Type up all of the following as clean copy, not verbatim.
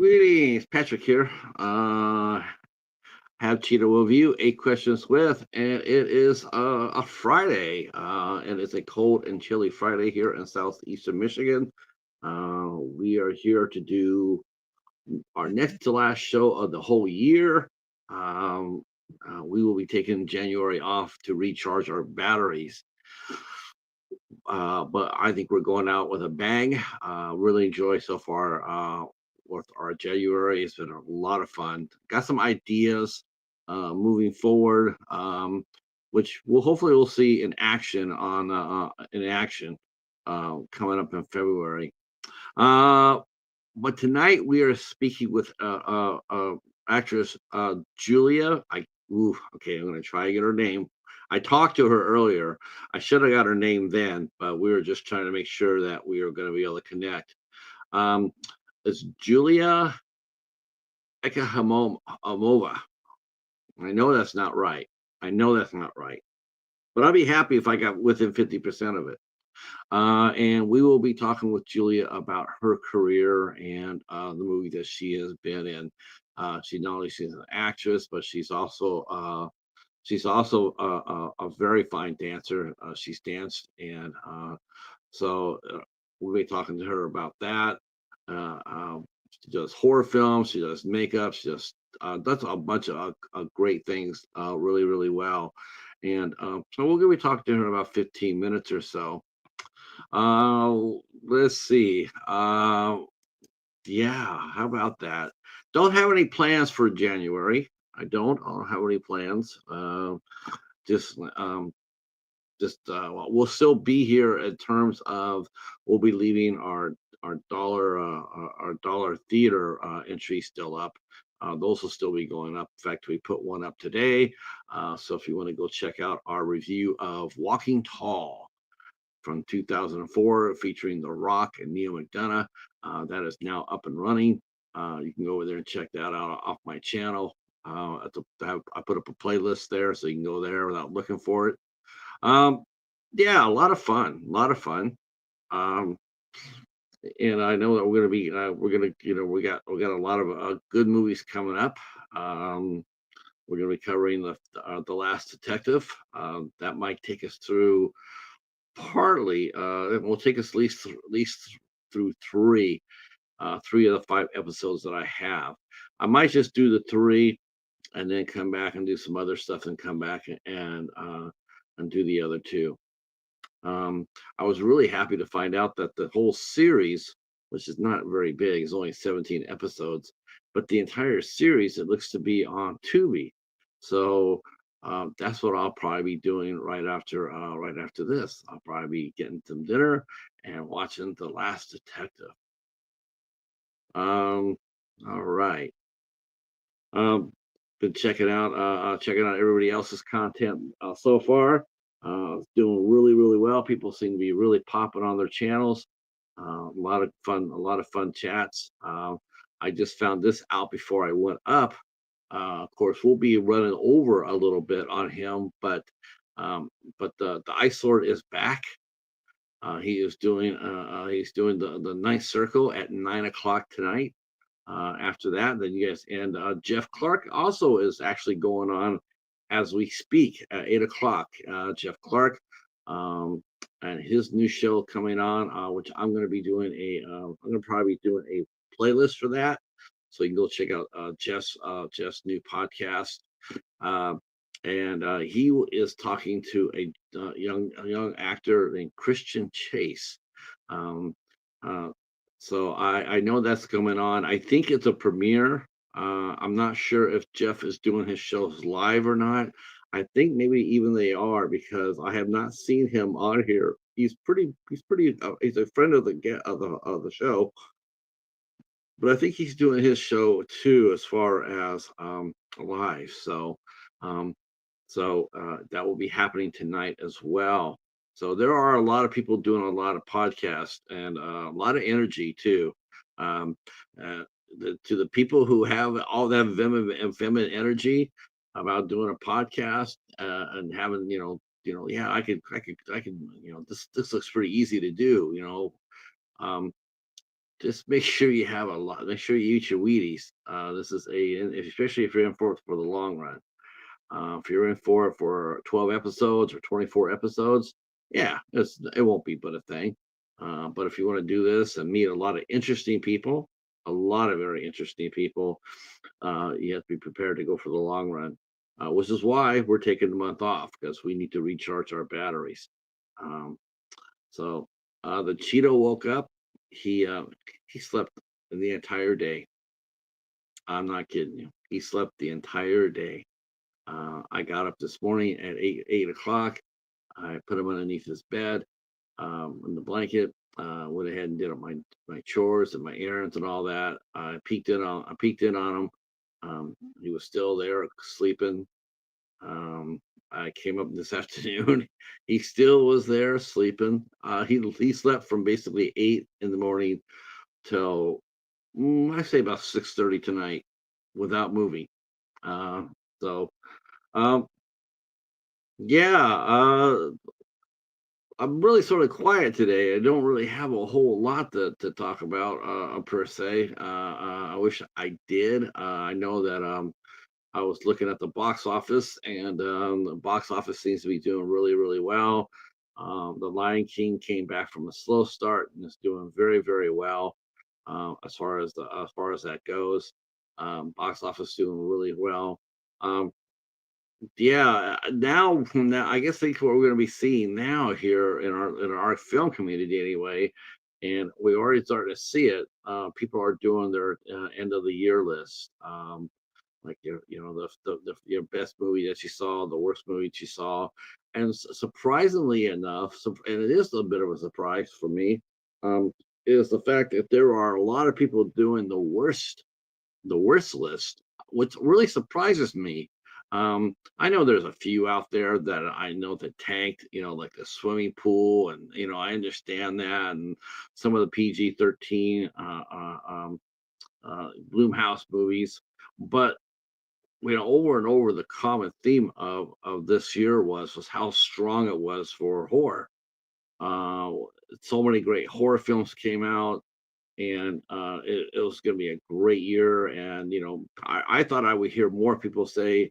Greetings, Patrick here. Have Cheetah with you, 8 questions with, and it is a Friday, and it's a cold and chilly Friday here in southeastern Michigan. We are here to do our next to last show of the whole year. Um, we will be taking January off to recharge our batteries. But I think we're going out with a bang. Really enjoy so far with our January. It's been a lot of fun. Got some ideas moving forward, which we'll see in action coming up in February. Uh, but tonight we are speaking with actress Julia. Okay, I'm going to try to get her name. I talked to her earlier. I should have got her name then, but we were just trying to make sure that we were going to be able to connect. Um, it's Juliia Ekimova. I know that's not right. I know that's not right, but I'd be happy if I got within 50% of it. And we will be talking with Julia about her career and the movie that she has been in. She not only she's an actress, but she's also a very fine dancer. She's danced, and we'll be talking to her about that. She does horror films. She does makeup. She does a bunch of great things, really, really well. And so we're going to be talking to her in about 15 minutes or so. Uh, let's see. Yeah, how about that? Don't have any plans for January. I don't have any plans. Just, well, we'll still be here in terms of we'll be leaving our dollar theater entry still up. Those will still be going up. In fact, we put one up today. So if you want to go check out our review of Walking Tall from 2004, featuring The Rock and Neil McDonough. That is now up and running. You can go over there and check that out off my channel. I put up a playlist there, so you can go there without looking for it. Um, yeah, a lot of fun, a lot of fun. Um, and I know that we're gonna, we got a lot of good movies coming up. Um, we're gonna be covering the Last Detective. That might take us through partly it will take us at least through three of the 5 episodes that I have. I might just do the three and then come back and do some other stuff and come back and do the other two. I was really happy to find out that the whole series, which is not very big, is only 17 episodes, but the entire series it looks to be on Tubi. So that's what I'll probably be doing right after this. I'll probably be getting some dinner and watching The Last Detective. Um, all right. Um, been checking out everybody else's content so far. It's doing really, really well. People seem to be really popping on their channels. A lot of fun chats. I just found this out before I went up. Of course, we'll be running over a little bit on him, um, but the Ice Lord is back. He's doing the Ninth Circle at 9 o'clock tonight. After that, then you guys and Jeff Clark also is actually going on as we speak at 8 o'clock. Jeff Clark, um, and his new show coming on, which I'm going to be doing I'm going to probably be doing a playlist for that, so you can go check out Jeff's new podcast. Uh, and is talking to a young actor named Christian Chase. Um, uh, so I know that's coming on. I think it's a premiere. I'm not sure if Jeff is doing his shows live or not. I think maybe even they are because I have not seen him on here. He's a friend of the show, but I think he's doing his show too as far as live. Um, that will be happening tonight as well. So there are a lot of people doing a lot of podcasts and a lot of energy too. Um, uh, to the people who have all that feminine energy about doing a podcast and having, yeah, I could, this looks pretty easy to do, um, just make sure you have a lot. Make sure you eat your Wheaties. This is especially if you're in for the long run. If you're in for 12 episodes or 24 episodes, yeah, it won't be but a thing. But if you want to do this and meet a lot of interesting people, a lot of very interesting people, you have to be prepared to go for the long run. Which is why we're taking the month off because we need to recharge our batteries. Um, so the Cheeto woke up. He slept the entire day. I'm not kidding you. He slept the entire day. I got up this morning at 8 o'clock. I put him underneath his bed, in the blanket. Went ahead and did my chores and my errands and all that. I peeked in on him. He was still there sleeping. I came up this afternoon. He still was there sleeping. He slept from basically 8 in the morning till I say about 6:30 tonight without moving. Uh, so um, yeah, I'm really sort of quiet today. I don't really have a whole lot to talk about per se. I wish I did. I know that I was looking at the box office, and the box office seems to be doing really, really well. The Lion King came back from a slow start and is doing very, very well as far as that goes. Box office doing really well. Um, yeah, now I guess that's what we're going to be seeing now here in our film community anyway, and we already started to see it. People are doing their end of the year list. Like the your best movie that you saw, the worst movie that you saw, and surprisingly enough, and it is a bit of a surprise for me, is the fact that there are a lot of people doing the worst list. What really surprises me, I know there's a few out there that I know that tanked, like the swimming pool, and I understand that, and some of the PG-13 Bloomhouse movies, but over and over, the common theme of this year was how strong it was for horror. Uh, so many great horror films came out, and it was going to be a great year. And I thought I would hear more people say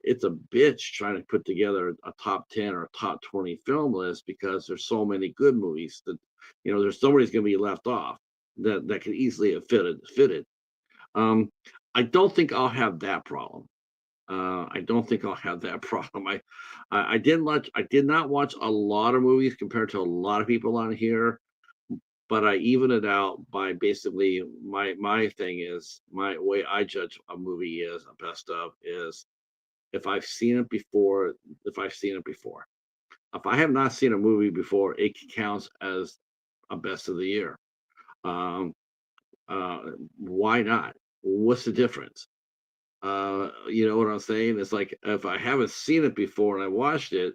it's a bitch trying to put together a top 10 or top 20 film list because there's so many good movies that there's somebody's going to be left off that could easily have fitted. Um, I don't think I'll have that problem. I don't think I'll have that problem. I did not watch a lot of movies compared to a lot of people on here, but I even it out by basically my thing is my way I judge a movie is a best of is if I've seen it before. If I've seen it before, if I have not seen a movie before, it counts as a best of the year. Um, uh, why not? What's the difference? You know what I'm saying? It's like if I haven't seen it before and I watched it,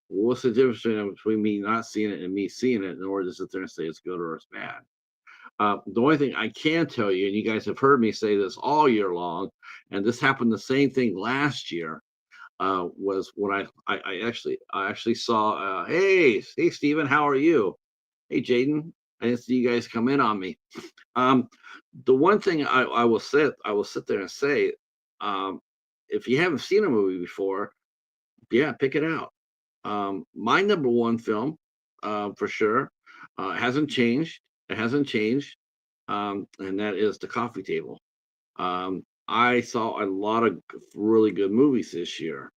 what's the difference between me not seeing it and me seeing it in order to sit there and say it's good or it's bad? The only thing I can tell you, and you guys have heard me say this all year long, and this happened the same thing last year, was when I actually saw. Hey, Steven, how are you? Hey, Jaden, I didn't see you guys come in on me. Um, the one thing I will sit there and say, um, if you haven't seen a movie before, yeah, pick it out. My number one film, for sure, hasn't changed. It hasn't changed, and that is The Coffee Table. I saw a lot of really good movies this year.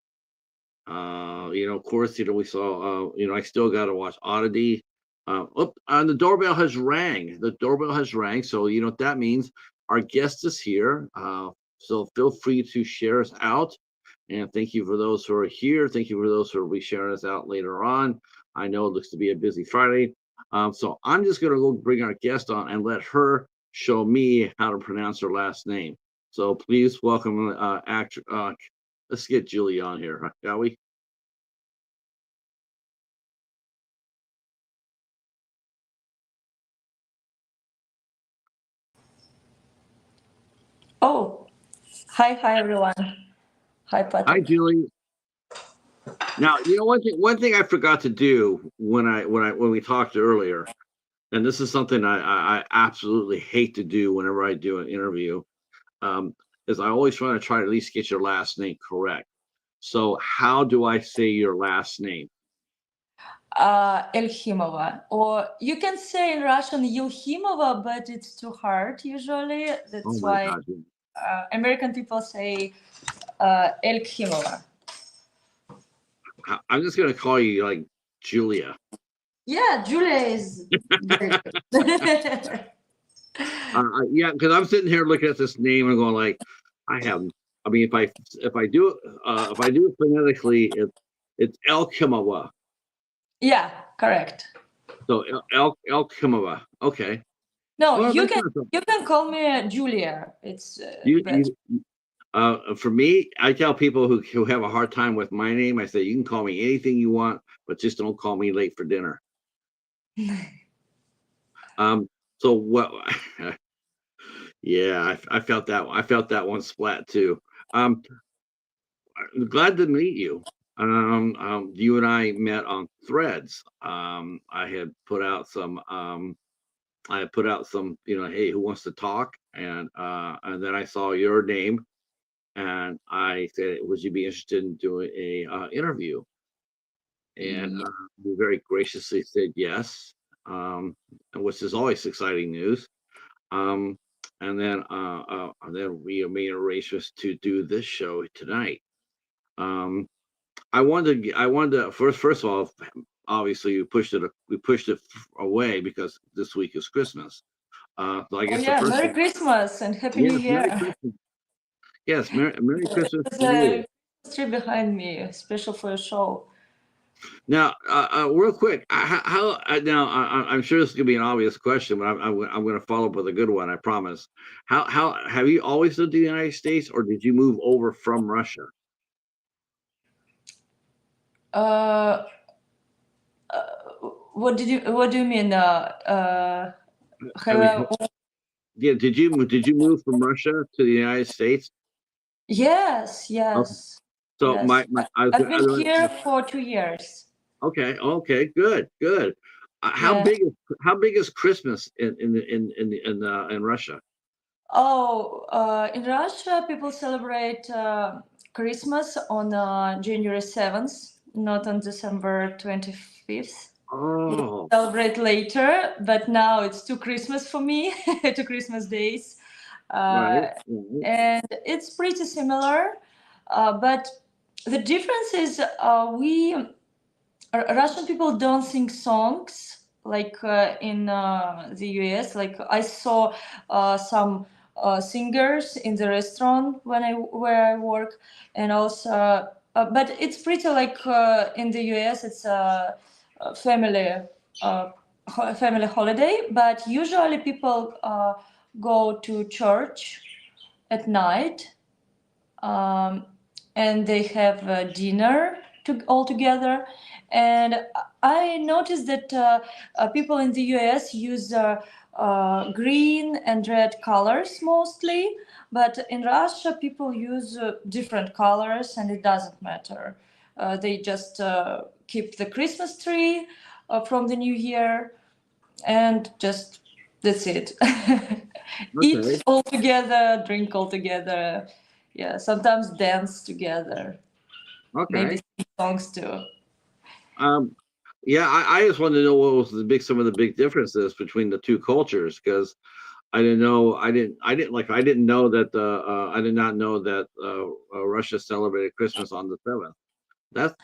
Of course, we saw, I still got to watch Oddity. The doorbell has rang. The doorbell has rang. So, you know what that means? Our guest is here. So feel free to share us out. And thank you for those who are here. Thank you for those who will be sharing us out later on. I know it looks to be a busy Friday. So I'm just going to go bring our guest on and let her show me how to pronounce her last name. So please welcome actor. Let's get Julie on here, shall we? Oh, hi everyone. Hi Hi, Patrick. Julie. Now, one thing I forgot to do when we talked earlier and this is something I absolutely hate to do whenever I do an interview, is I always want to try to at least get your last name correct. So how do I say your last name? Elkhimova, or you can say in Russian Elkhimova, but it's too hard usually. Oh That's my why God. American people say Elkhimova. I'm just gonna call you like Julia. Yeah, Julia is very good. Yeah, because I'm sitting here looking at this name and going like, I have. I mean, if I do it phonetically, it's Elkimova. Yeah, correct. So Elkimova. Okay. No, Well, you that's can not so. you can call me Julia. It's You better. you For me, I tell people who have a hard time with my name, I say you can call me anything you want, but just don't call me late for dinner. Um. So what? Yeah, I felt that. I felt that one splat too. Um. Glad to meet you. You and I met on Threads. I had put out some. I had put out some. Hey, who wants to talk? And then I saw your name, and I said, would you be interested in doing a interview? And Yeah. you very graciously said yes, which is always exciting news. Um, and then we made arrangements to do this show tonight. Um, I wanted to first of all, obviously we pushed it away because this week is Christmas. So I Oh guess the yeah, first Merry thing, Christmas and Happy New yes, Merry Year. Christmas. Yes, Merry Christmas There's to you. a Christmas tree behind me, special for your show. Now, real quick, now I'm sure this is gonna be an obvious question, but I'm going to follow up with a good one. I promise. How have you always lived in the United States, or did you move over from Russia? Uh, what do you mean? I Have mean, I, yeah, did you move from Russia to the United States? yes, Okay. yes, So yes. I've been here I for 2 years. okay, good, good. How Yeah. big is Christmas in Russia? Oh, in Russia, people celebrate Christmas on January 7th, not on December 25th. Oh, Celebrate later, but now it's two Christmas for me, two Christmas days. right, Uh, right. and it's pretty similar. But the difference is Russian people don't sing songs like in the US. Like I saw some singers in the restaurant where I work, and also, but it's pretty like in the US. It's a uh, family holiday. But usually people go to church at night, um, and they have dinner all together. And I noticed that people in the US use green and red colors mostly, but in Russia people use different colors, and it doesn't matter. They just keep the Christmas tree from the New Year, and just that's it. Okay, Eat all together, drink all together. Yeah, sometimes dance together. Maybe okay. sing songs too. Um, yeah, I just wanted to know what was some of the big differences between the two cultures because I didn't know, I didn't know that I did not know that Russia celebrated Christmas on the 7th. That's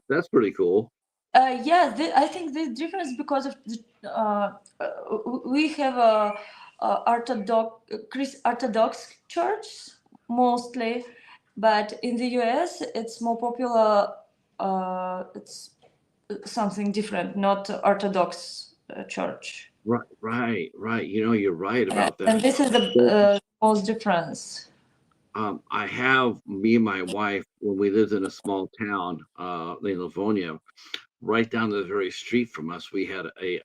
that's pretty cool. Yeah, I think the difference because of we have a Orthodox church mostly, but in the US it's more popular. It's something different, not Orthodox church. Right. You're right about that. And this is the So, most difference. I have me and my wife when we lived in a small town in Livonia, right down the very street from us, we had a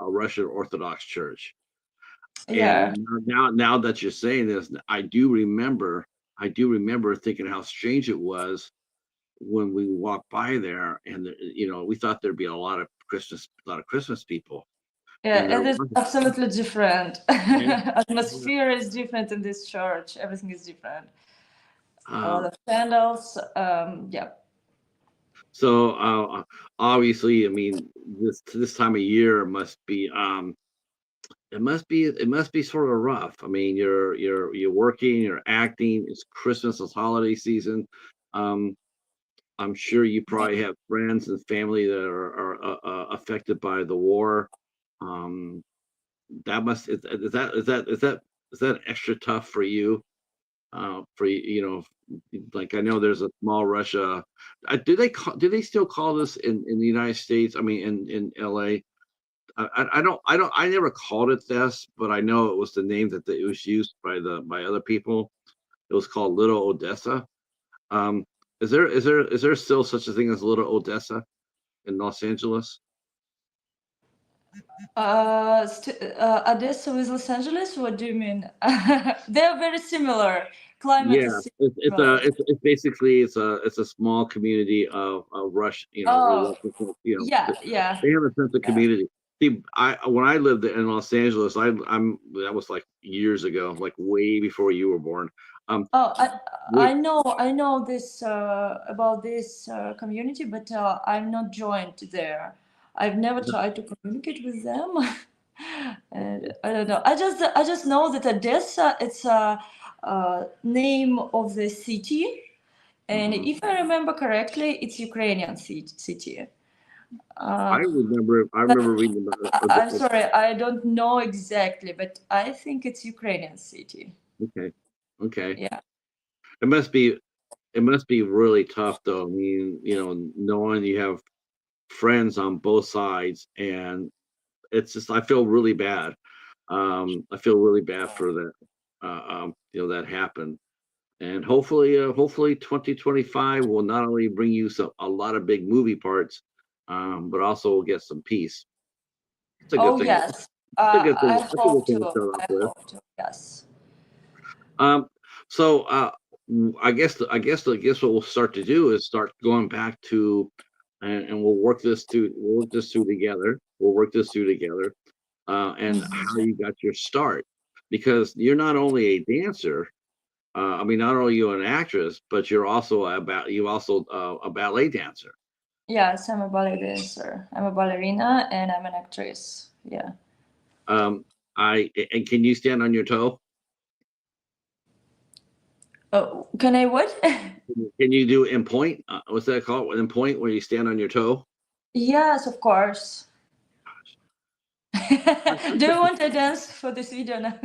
Russian Orthodox church. Yeah, And now that you're saying this, I do remember thinking how strange it was when we walked by there, and we thought there'd be a lot of lot of Christmas people. Yeah, And they're it is absolutely different. yeah, yeah. Atmosphere is different in this church. Everything is different. A lot Um, of candles. Yeah. so obviously, I mean, this time of year must be it must be sort of rough. I mean, you're working, you're acting. It's Christmas, it's holiday season. Um, I'm sure you probably have friends and family that are affected by the war. Um, that must is that extra tough for you? For you know, like I know there's a small Russia. Do they still call this in the United States? I mean, in LA. I never called it this, but I know it was the name that it was used by other people. It was called Little Odessa. Um, is there still such a thing as Little Odessa in Los Angeles? Odessa with Los Angeles. What do you mean? They are very similar. Climate Yeah, is similar. it's basically it's a small community of Rush, Oh, yeah, yeah, they have a sense of yeah. community. See, I when I lived in Los Angeles, that was like years ago, like way before you were born. Oh, We, I know this about this community, but I'm not joined there. I've never tried to communicate with them. And I don't know. I just know that Odessa it's a, name of the city, and Mhm. if I remember correctly, it's Ukrainian city. Uh, I but remember reading about I'm sorry, I don't know exactly, but I think it's Ukrainian city. okay, okay. Yeah. It must be it must be really tough though. I mean, knowing you have friends on both sides, and it's just I feel really bad. I feel really bad for that. That happened, and hopefully 2025 will not only bring you a lot of big movie parts, but also will get some peace. It's a good Oh thing. yes, It's a good thing. I That's a good hope thing to to. start off I with. hope to. Yes. Um, so I guess what we'll start to do is start going back to, and we'll work this through together. We'll work this through together, and how Mhm. you got your start, because you're not only a dancer. I mean, not only are you an actress, but you also a ballet dancer. Yes, I'm a ballet dancer. I'm a ballerina and I'm an actress. Yeah. Um, and can you stand on your toe? Oh, can I what? Can you do in point? What's that called? In point, where you stand on your toe? Yes, of course. Do you want to dance for this video now?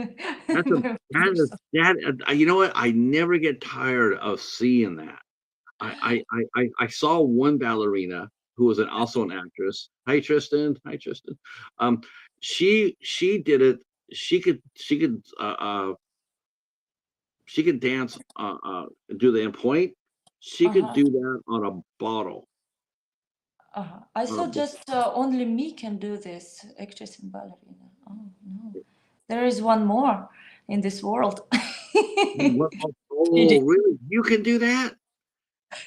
That's a you know what? I never get tired of seeing that. I saw one ballerina who was also an actress. Hi Tristan. Hi Tristan. Um, she did it. She could dance. Do the in point. She could Uh-huh. do that on a bottle. Uh-huh. I On a thought just only me can do this, actress and ballerina. Oh no, there is one more in this world. Oh, Kidding. really? You can do that?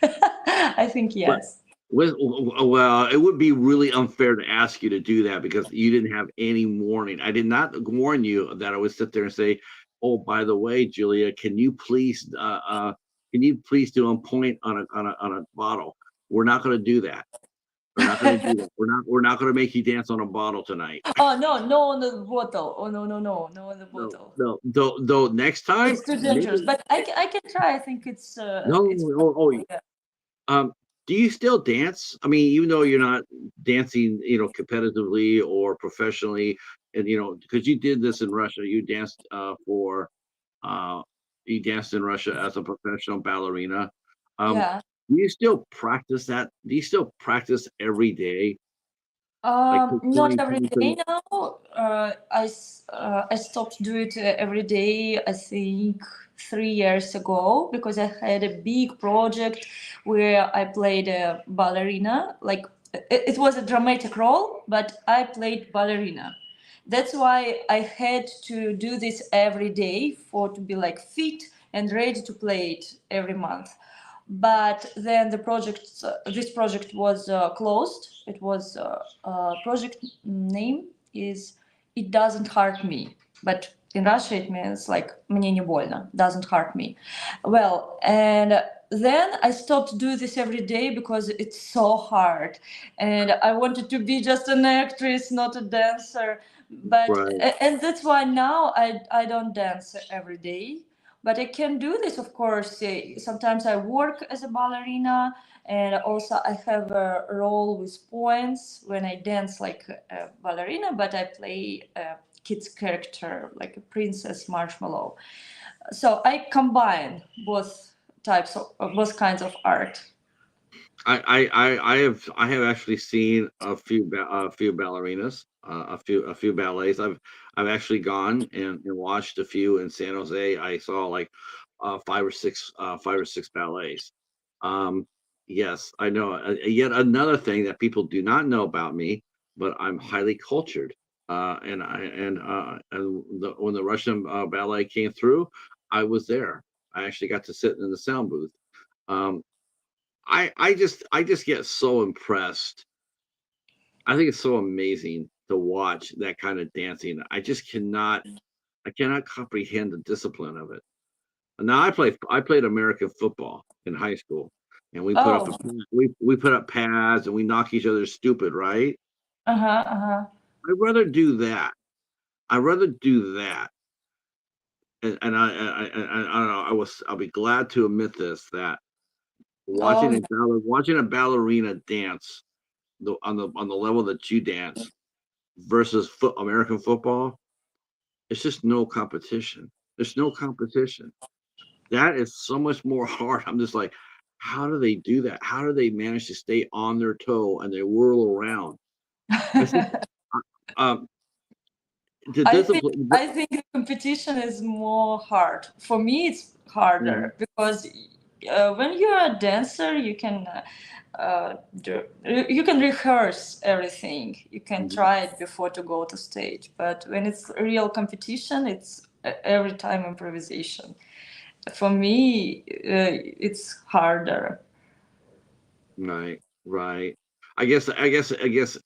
I think But yes. well, it would be really unfair to ask you to do that because you didn't have any warning. I did not warn you that I would sit there and say, "Oh, by the way, Julia, can you please do a point on a bottle?" We're not going to do that. We're not going to do that. We're not going to make you dance on a bottle tonight. Oh no, no on the bottle. Oh no, no, no, no on the No, bottle. no. Though next time, It's too dangerous. maybe But I can try. I think no. it's Oh, yeah. Um, do you still dance? I mean, even though you're not dancing, competitively or professionally, and because you did this in Russia, uh, you danced in Russia as a professional ballerina. Um, Yeah. do you still practice that? Do you still practice every day, like Not performing every day concerts? now. I stopped doing it every day. I think 3 years ago because I had a big project where I played a ballerina. Like it was a dramatic role, but I played ballerina. That's why I had to do this every day for to be like fit and ready to play it every month. But then this project was closed. It was project name is It Doesn't Hurt Me, but in Russia it means like мне не больно, doesn't hurt me. Well, and then I stopped to do this every day because it's so hard, and I wanted to be just an actress, not a dancer. But Right. and that's why now I don't dance every day, but I can do this, of course. Sometimes I work as a ballerina, and also I have a role with points when I dance like a ballerina, but I play a kid's character like a princess marshmallow. So I combine both kinds of art. I have actually seen a few ballerinas, a few ballets. I've actually gone and watched a few in San Jose. I saw like 5 or 6 ballets. Um, yes, I know. Yet another thing that people do not know about me, but I'm highly cultured. When the Russian ballet came through, I was there. I actually got to sit in the sound booth. Um, I just get so impressed. I think it's so amazing to watch that kind of dancing. I cannot comprehend the discipline of it. And now I played American football in high school, and Oh, we put up pads and we knock each other stupid, right? uh-huh, uh-huh. I'd rather do that. I'd rather do that. I don't know. I'll be glad to admit this, that Oh, yeah. watching a ballerina dance on the level that you dance versus American football, it's just no competition. There's no competition. That is so much more hard. I'm just like, how do they do that? How do they manage to stay on their toe and they whirl around? It's just, um, the I think discipline. I think the competition is more hard. For me, it's Mhm. harder because when you're a dancer, you can rehearse everything. You can Mhm. try it before to go to stage. But when it's real competition, it's every time improvisation. For me, it's harder. Right, right. I guess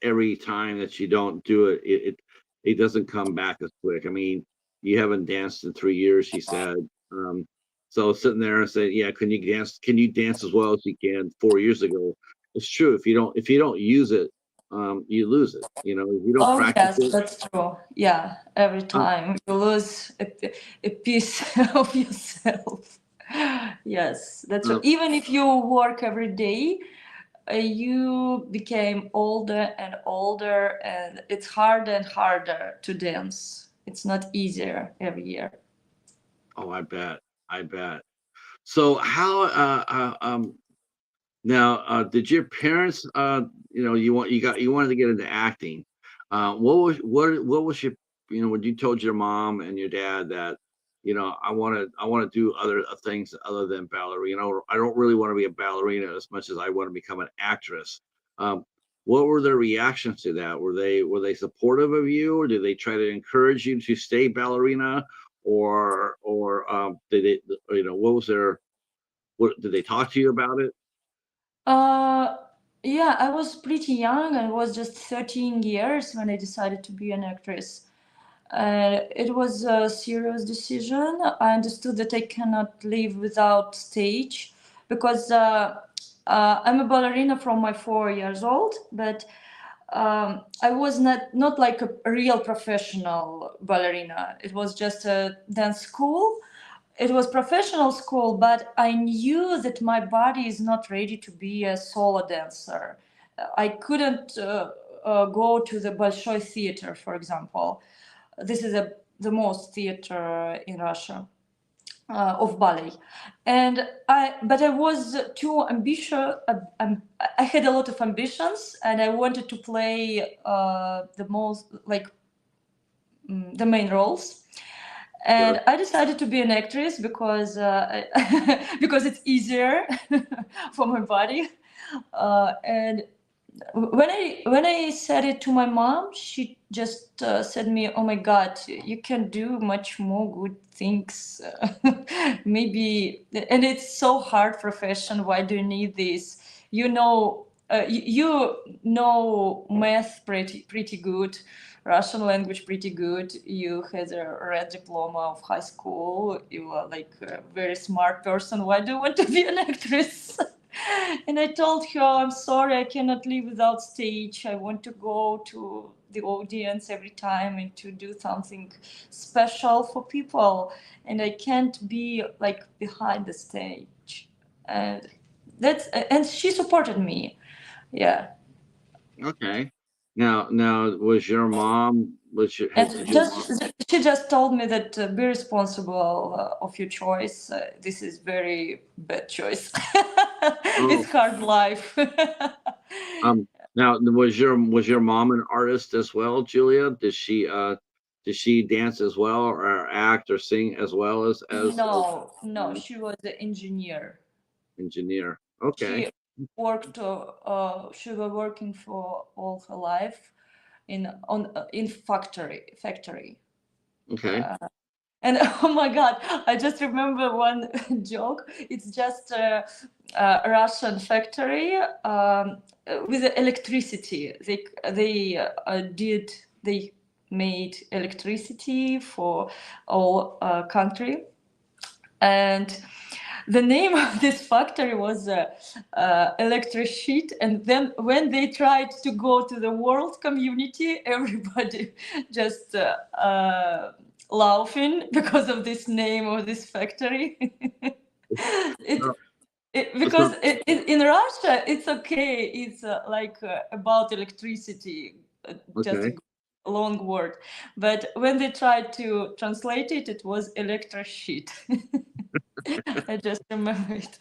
every time that you don't do it, it doesn't come back as quick. I mean, you haven't danced in 3 years, she said. Um, so sitting there and saying, "Yeah, can you dance as well as you can 4 years ago?" It's true. If you don't use it, you lose it. You know, if you don't Oh practice yes, it. that's true. Yeah, every Uh, time you lose a piece of yourself. Yes, that's true. uh, Even if you work every day, you became older and older, and it's harder and harder to dance. It's not easier every year. oh, I bet. I bet. So how now, did your parents, you wanted to get into acting. What was your, when you told your mom and your dad that, I want to do other things other than ballerina. Or I don't really want to be a ballerina as much as I want to become an actress. Um, what were their reactions to that? Were they supportive of you, or did they try to encourage you to stay ballerina, or did they, what was what did they talk to you about it? Uh, yeah, I was pretty young. I was just 13 years when I decided to be an actress. It was a serious decision. I understood that I cannot live without stage because I'm a ballerina from my 4 years old, but I was not like a real professional ballerina. It was just a dance school. It was professional school, but I knew that my body is not ready to be a solo dancer. I couldn't go to the Bolshoi theater, for example. This is the most theater in Russia of ballet, and but I was too ambitious. I had a lot of ambitions, and I wanted to play the most like the main roles. And Sure. I decided to be an actress because because it's easier for my body, and when I said it to my mom, she just said me, "Oh my God, you can do much more good things. Maybe, and it's so hard profession. Why do you need this? You know, you know math pretty good, Russian language pretty good. You had a red diploma of high school. You are like a very smart person. Why do you want to be an actress?" And I told her, "I'm sorry, I cannot live without stage. I want to go to the audience every time and to do something special for people. And I can't be like behind the stage." And and she supported me. Yeah. Okay. Now, was your mom? Did And your mom? just she just told me that be responsible of your choice. This is very bad choice. Oh, It's hard life. um. Now, was your mom an artist as well, Julia? Did she dance as well, or act, or sing as well as No, no, she was an engineer. engineer? Okay. She she was working for all her life in factory. Okay. And oh my God, I just remember one joke. It's just a Russian factory with electricity. They made electricity for all country, and the name of this factory was electric sheet. And then when they tried to go to the world community, everybody just laughing because of this name of this factory. So, it, so because in Russia it's okay, it's like about electricity, just okay. a long word, but when they tried to translate it, it was electric sheet. I just remember it.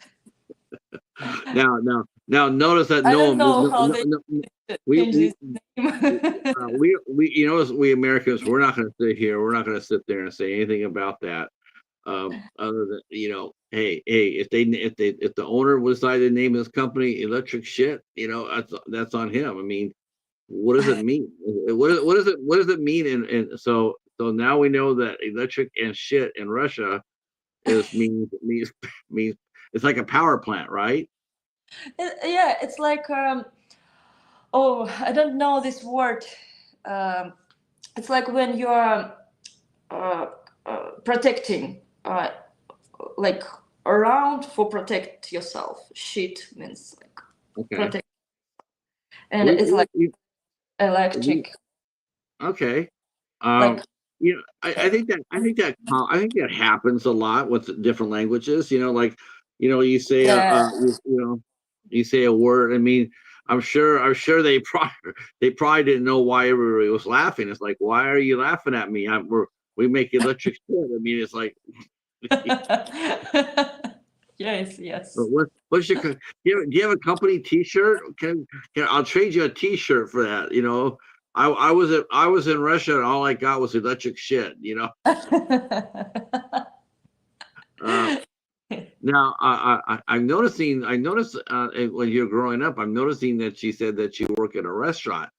Now, notice that I no, don't no, know no, how no, they no, we change we this name. we you notice we Americans, we're not going to sit here. We're not going to sit there and say anything about that. Other than, hey, if the owner decided to name his company Electric Shit, that's on him. I mean, what does it mean? What does it mean? And so now we know that electric and shit in Russia is means it's like a power plant, right? Yeah, it's like oh, I don't know this word. Um, it's like when you're uh, protecting, like around for protect yourself. Shit means like Okay. protect, and We it's we, like we, we electric, okay. like I think that happens a lot with different languages. Like you say yeah. you say a word. I mean, I'm sure they probably didn't know why everybody was laughing. It's like, why are you laughing at me? We make electric shit. I mean, it's like, Yes, but yes. what's your do you have a company T-shirt? Can I'll trade you a T-shirt for that? I was in Russia and all I got was electric shit. Uh, Now, I noticed when you're growing up, I'm noticing that she said that you work at a restaurant.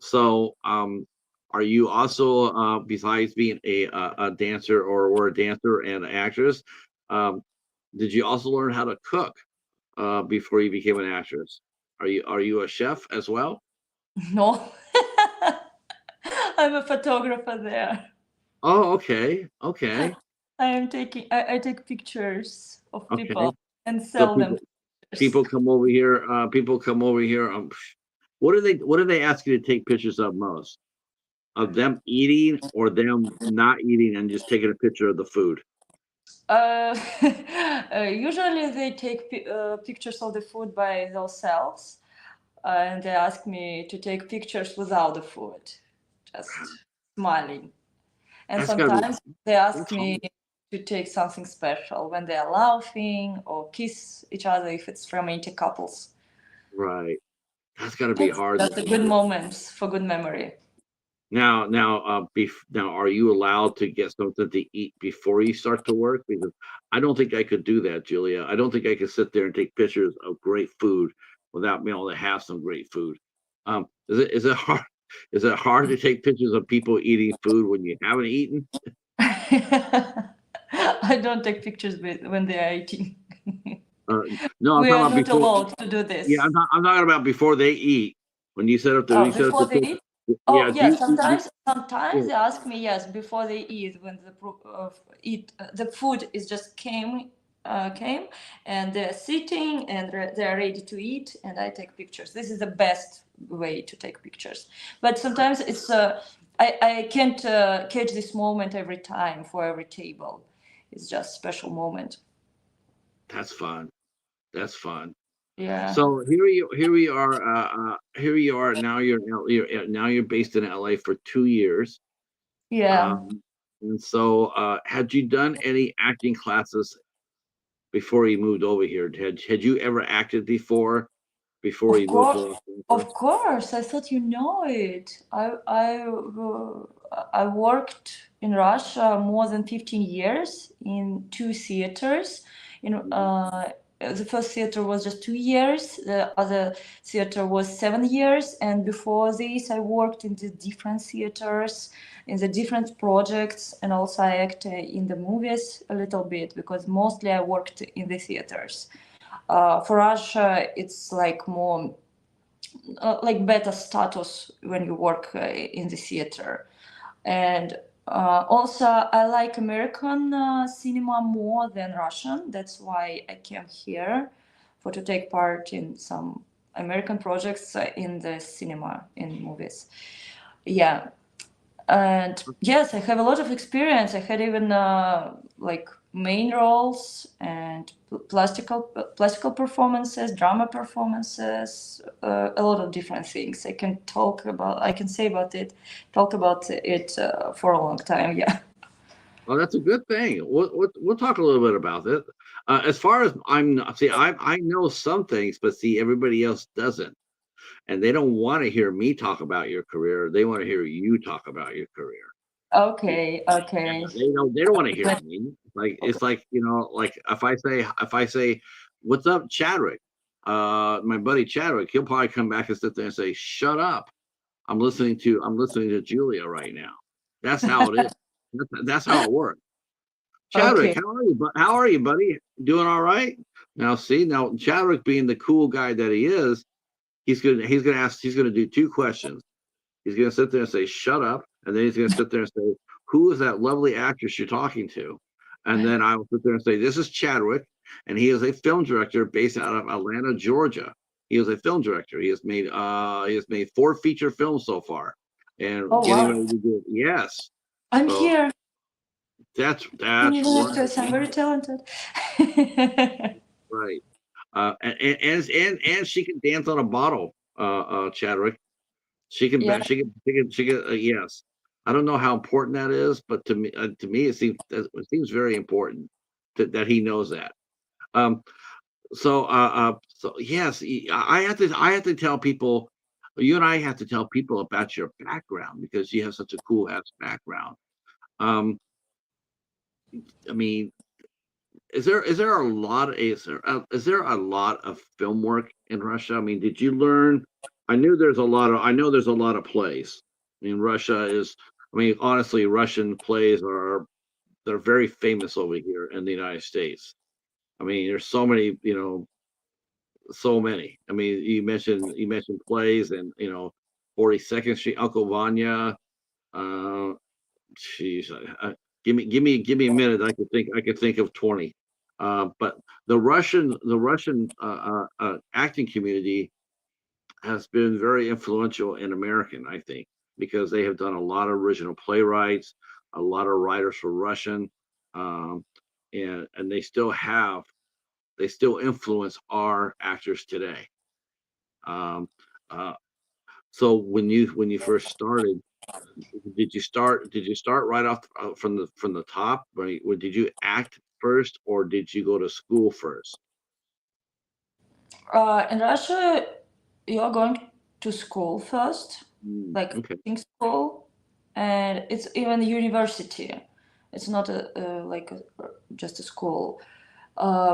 So, are you also, besides being a dancer or a dancer and an actress, um, did you also learn how to cook before you became an actress? Are you a chef as well? No. I'm a photographer there. Oh, okay, okay, I take pictures of okay. people and So sell them people pictures. people come over here. People come over here. What do they ask you to take pictures of most? Of them eating or them not eating and just taking a picture of the food? Uh, Usually they take pictures of the food by themselves, and they ask me to take pictures without the food, just smiling. And That's gotta be sometimes they ask that's me hard. to take something special when they are laughing or kiss each other if it's romantic couples. Right. That's gotta be That's hard. that's a good moment for good memory. Now, are you allowed to get something to eat before you start to work? Because I don't think I could do that, Julia. I don't think I could sit there and take pictures of great food without being able to have some great food. Is it hard? Is it hard to take pictures of people eating food when you haven't eaten? I don't take pictures when they are eating. Uh, no, I'm We talking are about not before. allowed to do Yeah, this. I'm talking about before they eat. When you set up Before the they picture. eat? Yeah, Oh, do yes. you Sometimes yeah. they ask me, yes, before they eat, when the food is just came, and they're sitting and they're ready to eat, and I take pictures. This is the best way to take pictures. But sometimes I can't catch this moment every time for every table. It's just special moment. That's fun. That's fun. Yeah. So here you are now. Now you're based in LA for 2 years. Yeah. Um, and so had you done any acting classes before you moved over here? Had you ever acted before Of you moved to course, Los of Angeles? course. I thought you know it. I worked in Russia more than 15 years in two theaters. In Mhm. The first theater was just 2 years. The other theater was 7 years. And before this, I worked in the different theaters, in the different projects, and also I acted in the movies a little bit because mostly I worked in the theaters. For Russia, it's like more like better status when you work in the theater. And also, I like American cinema more than Russian. That's why I came here for to take part in some American projects in the cinema in movies. Yeah, and yes, I have a lot of experience. I had even like main roles and plastical performances, drama performances, a lot of different things. I can say about it, talk about it for a long time. Yeah. Well, that's a good thing. We'll talk a little bit about it. As far as I'm not, see, I know some things, but see, everybody else doesn't, and they don't want to hear me talk about your career. They want to hear you talk about your career. Okay. Yeah, Okay. they don't want to hear me. Like Okay. it's like like if I say, "What's up, Chadwick?" My buddy Chadwick, he'll probably come back and sit there and say, "Shut up! I'm listening to Julia right now." That's how it is. That's how it works. Chadwick, Okay. how are you, buddy? Doing all right? Now, see, now Chadwick, being the cool guy that he is, he's gonna do two questions. He's gonna sit there and say, "Shut up," and then he's gonna sit there and say, "Who is that lovely actress you're talking to?" And then I will sit there and say, "This is Chadwick, and he is a film director based out of Atlanta, Georgia. He is a film director. He has made 4 feature films so far, and Oh getting wow. ready to do yes." I'm So here. I'm that's an right, actress. I'm very talented. right. And she can dance on a bottle, Chadwick. Yeah. Yes. I don't know how important that is, but to me, it seems very important that he knows that. Um, so yes, I have to tell people, you and I have to tell people about your background because you have such a cool ass background. Um, I mean, is there a lot of film work in Russia? I mean, did you learn? I know there's a lot of plays. I mean, Russia is. I mean, honestly, Russian plays they're very famous over here in the United States. I mean, there's so many, so many. I mean, you mentioned plays and 42nd Street, Uncle Vanya. Uh, Jeez, give me a minute. I could think of 20. But the Russian acting community has been very influential in American, I think, because they have done a lot of original playwrights, a lot of writers for Russian, um, and they still influence our actors today. Um, uh, so when you first started, did you start right off from the top? Right? Or did you act first, or did you go to school first? In Russia, you're going to school first, like Okay. acting school, and it's even university. It's not just a school.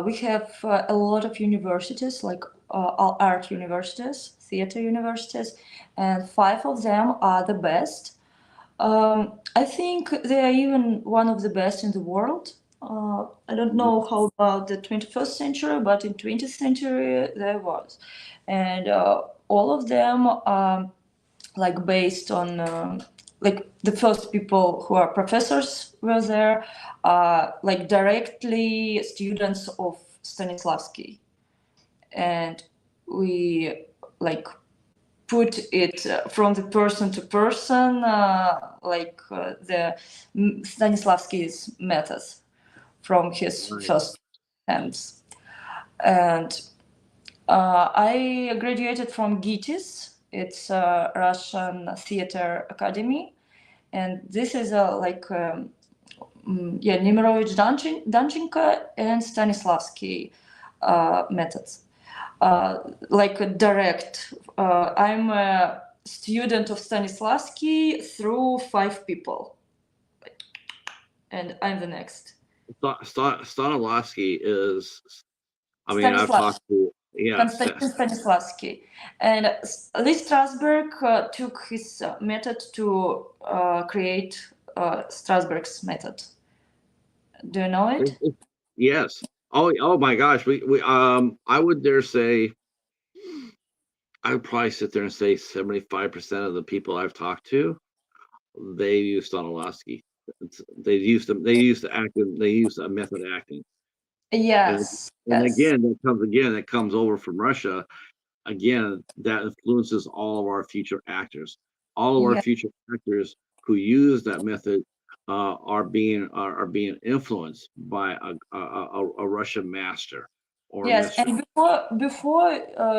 We have a lot of universities, like art universities, theater universities, and 5 of them are the best. I think they are even one of the best in the world. I don't Mhm. know how about the 21st century, but in 20th century there was, and all of them are like based on like the first people who are professors were there, like directly students of Stanislavski, and we like put it from the person to person, the Stanislavski's methods from his Right. first attempts. And I graduated from GITIS. It's a Russian Theater Academy, and this is a Nemirovich Danchenko and Stanislavski methods. Like a direct. I'm a student of Stanislavski through 5 people, and I'm the next. Stanislavski is, I mean, I've Stanislavski, talked to, yeah, Konstantin Stanislavski. And Lee Strasberg took his method to create Strasberg's method. Do you know it? yes. Oh my gosh. I would dare say, I would probably sit there and say 75% of the people I've talked to, they use Stanislavski. They use the acting, they use a method acting. And Yes, and yes, again, that comes over from Russia. Again, that influences all of our future actors. All of our yes. future actors who use that method are being influenced by a Russian master or Yes, mistress. and before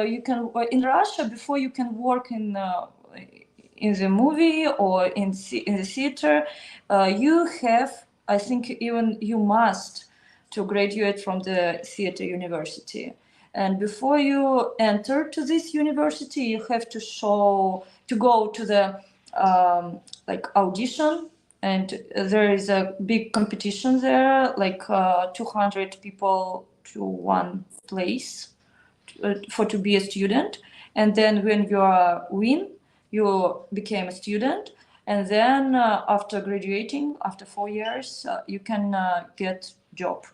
you can in Russia, before you can work in the movie or in the theater, you have, I think, even you must to graduate from the theater university. And before you enter to this university, you have to go to the like audition, and there is a big competition there, like 200 people to one place for to be a student. And then when you are win, you became a student, and then after graduating, after 4 years, you can get job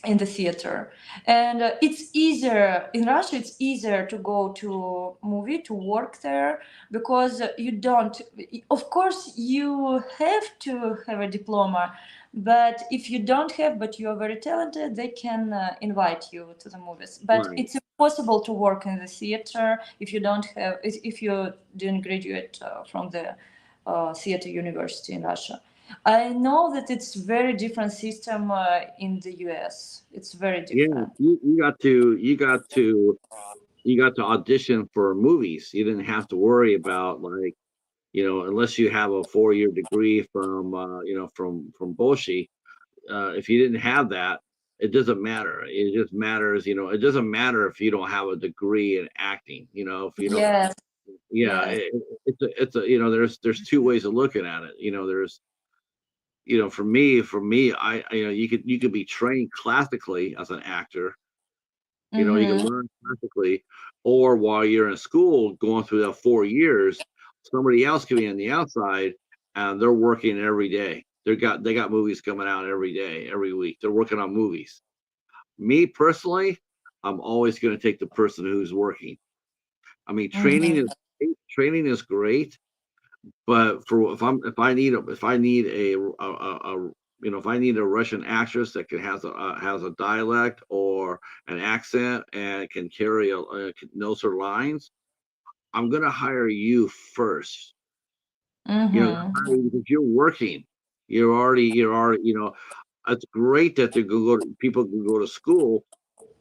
in the theater. And it's easier in Russia, it's easier to go to movie to work there, because you don't, of course you have to have a diploma, but if you don't have but you are very talented, they can invite you to the movies. But Right. it's impossible to work in the theater if you don't have, if you didn't graduate from the theater university in Russia. I know that it's very different system in the US. It's very Yeah, different. you got to audition for movies. You didn't have to worry about, like, unless you have a 4-year degree from from Boshi. If you didn't have that, it doesn't matter. It just matters, it doesn't matter if you don't have a degree in acting. If you don't, Yes, yeah, yes. it's a there's two ways of looking at it. There's for me, you could be trained classically as an actor. You can Mm-hmm. learn classically, or while you're in school going through that 4 years, somebody else could be on the outside and they're working every day. They got movies coming out every day, every week. They're working on movies. Me personally, I'm always going to take the person who's working. I mean, Mm-hmm. training is great, but for if I need if I need a Russian actress that has a dialect or an accent and can carry knows her lines, I'm gonna hire you first. Mm-hmm. Hire you because you're working. You're already it's great that people can go to school,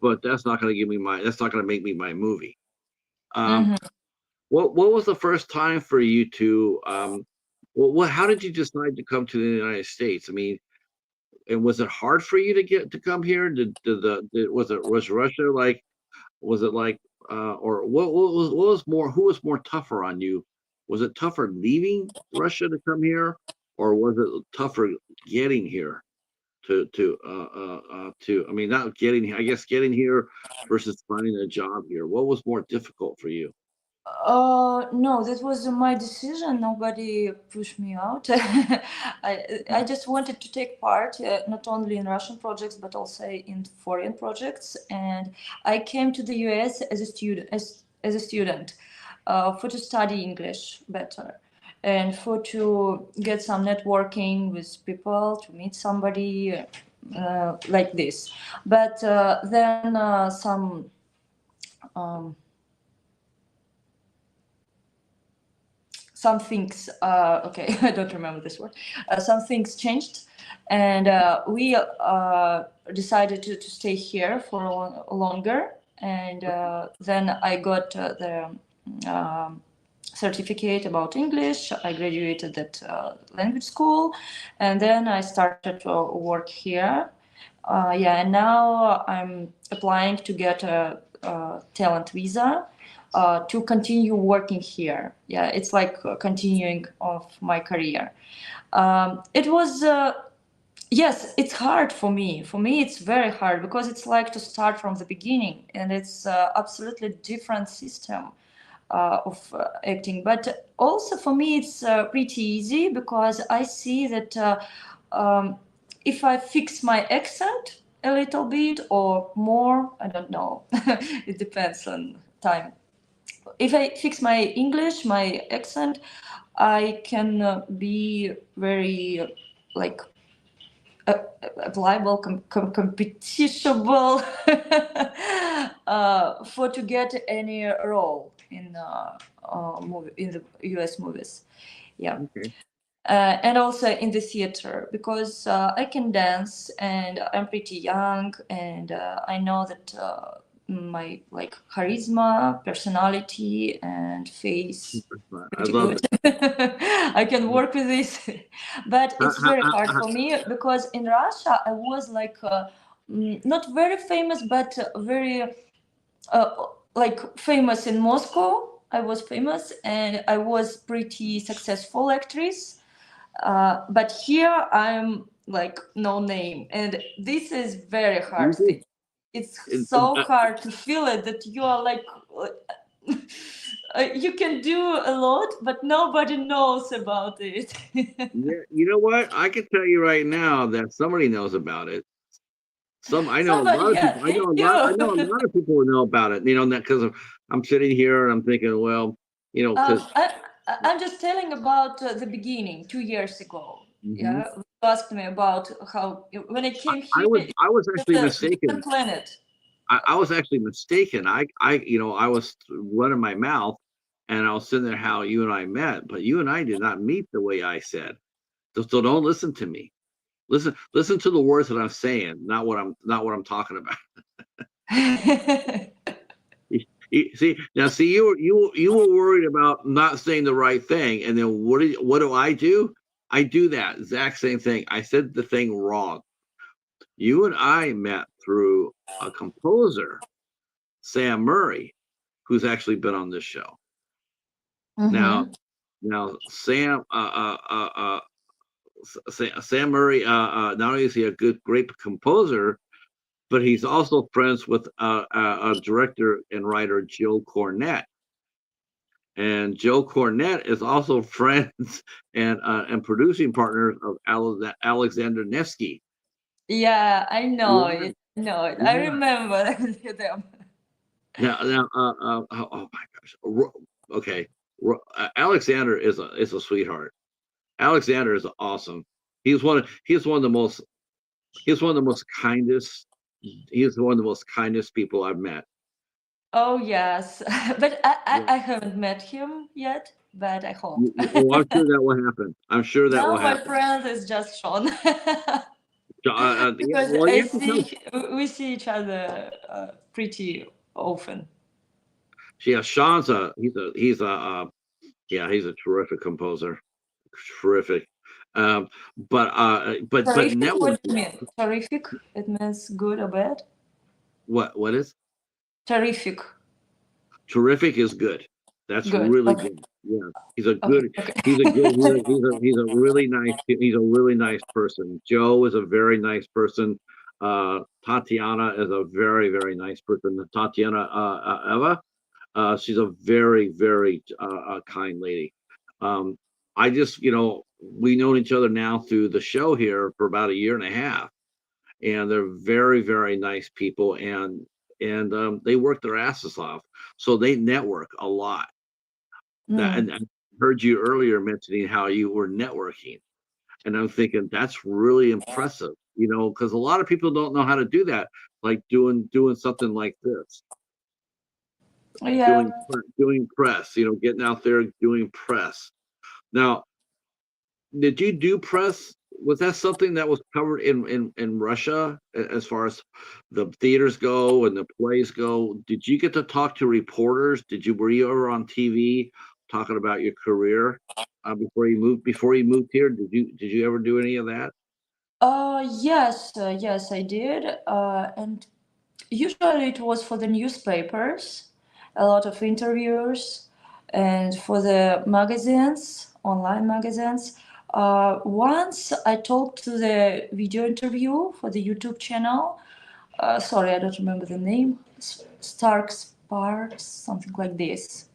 but that's not gonna make me my movie. Um, Mm-hmm. what was the first time for you to how did you decide to come to the United States? I mean, and was it hard for you to get to come here? Was Russia like, was it like or what was more, who was more tougher on you? Was it tougher leaving Russia to come here, or was it tougher getting here I mean, not getting, I guess, getting here versus finding a job here? What was more difficult for you? No, that was my decision. Nobody pushed me out. I just wanted to take part not only in Russian projects but also in foreign projects. And I came to the US as a student, as a student, for to study English better, and for to get some networking with people, to meet somebody like this. But then some things, okay, I don't remember this word. Some things changed, and we decided to stay here for longer. And then I got the certificate about English. I graduated at language school, and then I started to work here. Yeah, and now I'm applying to get a talent visa to continue working here. Yeah, it's like continuing of my career. It was, yes, it's hard for me. For me, it's very hard because it's like to start from the beginning, and it's absolutely different system of acting. But also for me, it's pretty easy because I see that if I fix my accent a little bit or more, I don't know, it depends on time. If I fix my English, my accent, I can be very like applicable, competishable for to get any role in movie in the US movies. Yeah. Okay. And also in the theater because I can dance and I'm pretty young and I know that my like charisma, personality, and face I pretty love good. I can work with this, but it's very hard it. for me because in Russia I was like not very famous, but very like famous in Moscow. I was famous and I was pretty successful actress. But here I'm like no name, and this is very hard thing. It's so hard to feel it that you are like you can do a lot, but nobody knows about it. Yeah, you know what? I can tell you right now that somebody knows about it. I know a Somebody, lot of yeah, people. thank I know a you. lot of people who know about it. You know that because I'm sitting here and I'm thinking, well, you know, Um, because I, I'm just telling about the beginning 2 years ago. Yeah, you asked me about how when I came here, I was it's actually a mistaken. different planet. I was actually mistaken. You know, I was running my mouth, and I was sitting there how you and I met, but you and I did not meet the way I said. So don't listen to me. Listen to the words that I'm saying, not what I'm talking about. See now, see you were worried about not saying the right thing, and then what do I do? I do that exact same thing. I said the thing wrong. You and I met through a composer, Sam Murray, who's actually been on this show. Now, Mm-hmm. now Sam Sam Murray, not only is he a great composer, but he's also friends with a director and writer, Joe Cornette. And Joe Cornette is also friends and producing partners of Alexander Nevsky. Yeah, I know Yeah, it. I know it. I yeah. remember them. Now, oh my gosh. Okay, Alexander is a sweetheart. Alexander is awesome. He's one of the most he's one of the most kindest. He's one of the most kindest people I've met. Oh yes, but Yeah. I haven't met him yet, but I hope. Oh, I'm sure that will happen. I'm sure that will Now my happen. friend is just Sean Yeah, because well, I you have to tell. see we see each other pretty often. Yeah, Sean's he's a yeah, he's a terrific composer, terrific. But Terrific, what do you networking. mean? Terrific? It means good or bad? What is Terrific. terrific is good. That's Good. really Okay. good. Yeah, he's a Okay. good. Okay. He's a good. He's a really nice. He's a really nice person. Joe is a very nice person. Tatiana is a very nice person. Tatiana Eva. She's a very kind lady. Um, I just, we known each other now through the show here for about a year and a half, and they're very nice people, and they work their asses off, so they network a lot. That Mm. and I heard you earlier mentioning how you were networking, and I'm thinking that's really impressive. Because a lot of people don't know how to do that, like doing something like this, Yeah. doing press. Getting out there doing press. Now, did you do press? Was that something that was covered in Russia as far as the theaters go and the plays go? Did you get to talk to reporters? Were you ever on TV talking about your career before you moved here? Did you ever do any of that? Yes, I did. And usually it was for the newspapers, a lot of interviews, and for the magazines, online magazines. Once I talked to the video interview for the YouTube channel. Sorry, I don't remember the name. Stark Sparks, something like this.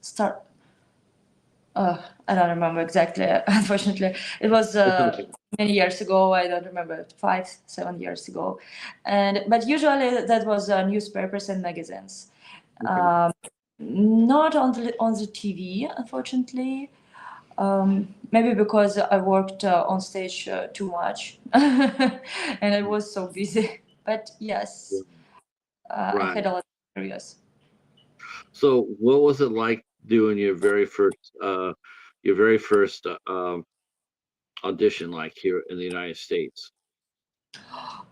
I don't remember exactly. Unfortunately, it was It's okay. many years ago. I don't remember 5, 7 years ago, and but usually that was newspapers and magazines. Okay. Um, Not on the TV, unfortunately. Maybe because I worked on stage too much, and I was so busy. But yes, I Right. had a lot of interviews. So, what was it like doing your very first audition, like here in the United States?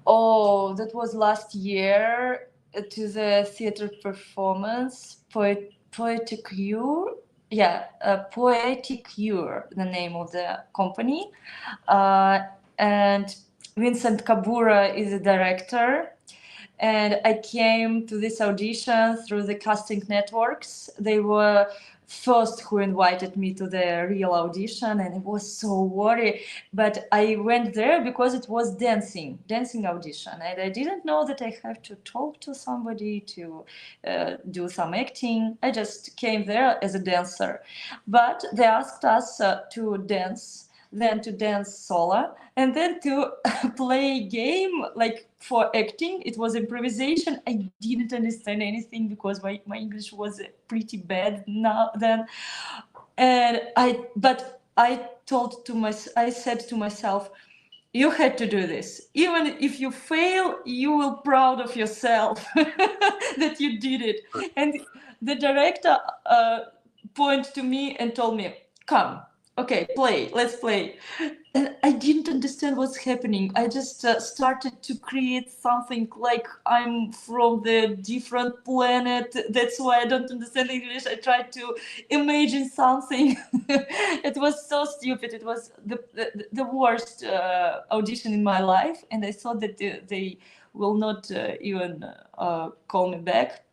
Oh, that was last year to the theater performance, Poetic Cure. Yeah, Poetic Cure, the name of the company. Uh, and Vincent Kabura is the director. And I came to this audition through the casting networks. They were first who invited me to the real audition, and I was so worried. But I went there because it was dancing audition, and I didn't know that I have to talk to somebody to do some acting. I just came there as a dancer, but they asked us to dance, then to dance solo, and then to play a game like for acting. It was improvisation. I didn't understand anything because my English was pretty bad now then. And I said to myself, you had to do this. Even if you fail, you will proud of yourself that you did it. And the director pointed to me and told me, come, okay, let's play. And I didn't understand what's happening. I just started to create something like I'm from the different planet. That's why I don't understand English. I tried to imagine something. It was so stupid. It was the worst audition in my life, and I thought that they will not even call me back.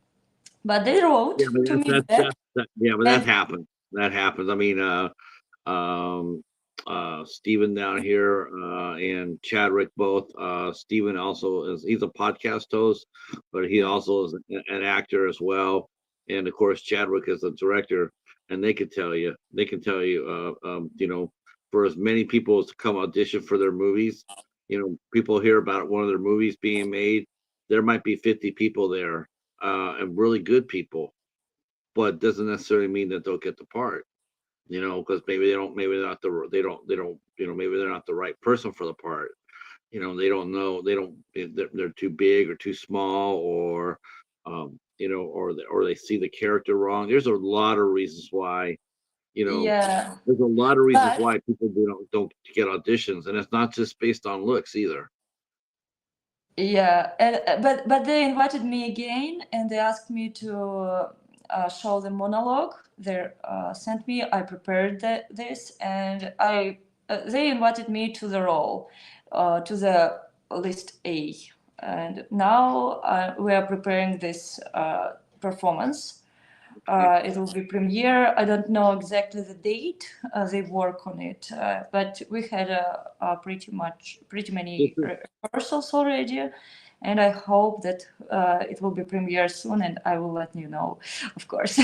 But they Yeah, wrote but to me back, yeah, but that and happens. That happens. I mean, um, Stephen down here, and Chadwick both. Stephen also he's a podcast host, but he also is an actor as well. And of course, Chadwick is a director, and they can tell you, for as many people as to come audition for their movies, people hear about one of their movies being made, there might be 50 people there, and really good people, but doesn't necessarily mean that they'll get the part, because maybe they're not maybe they're not the right person for the part. They don't know, they're too big or too small, or they see the character wrong. There's a lot of reasons why, you know, yeah, there's a lot of reasons but why people don't get auditions, and it's not just based on looks either. yeah, and but they invited me again, and they asked me to show the monologue. They sent me. I prepared this, and I they invited me to the role, to the list A, and now we are preparing this performance. It will be premiere. I don't know exactly the date. They work on it, but we had pretty This many is rehearsals already, and I hope that it will be premiere soon. And I will let you know, of course.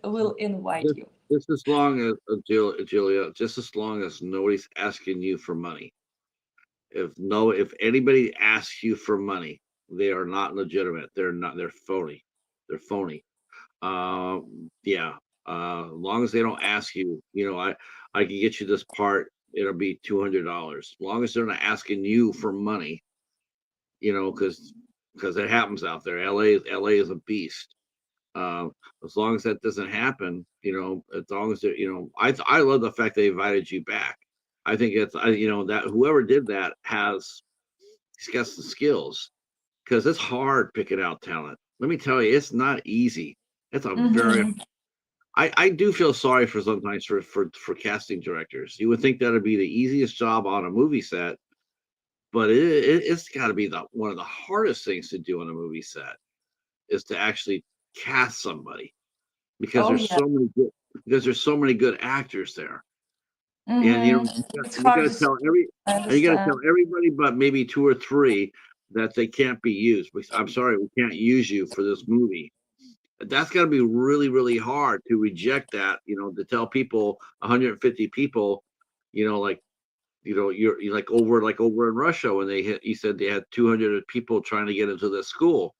will invite just, you. just as long as Julia, just as long as nobody's asking you for money. If anybody asks you for money, they are not legitimate. They're phony. They're phony. Yeah. As long as they don't ask you, I can get you this part. It'll be $200. As long as they're not asking you for money, because it happens out there. LA is a beast. Uh, as long as that doesn't happen, as long as I love the fact they invited you back. I think that whoever did that he's got some skills, because it's hard picking out talent. Let me tell you, it's not easy. It's a very Hmm. I do feel sorry for sometimes for casting directors. You would think that'd be the easiest job on a movie set, but it's got to be one of the hardest things to do on a movie set is to actually cast somebody, because Oh there's yeah. so many good actors there, and Hmm. It's you got hard to to say. tell I tell understand. everybody but maybe two or three that they can't be used. I'm sorry, we can't use you for this movie. That's got to be really, really hard to reject that. To tell people 150 people, like you're like over in Russia when he said they had 200 people trying to get into the school.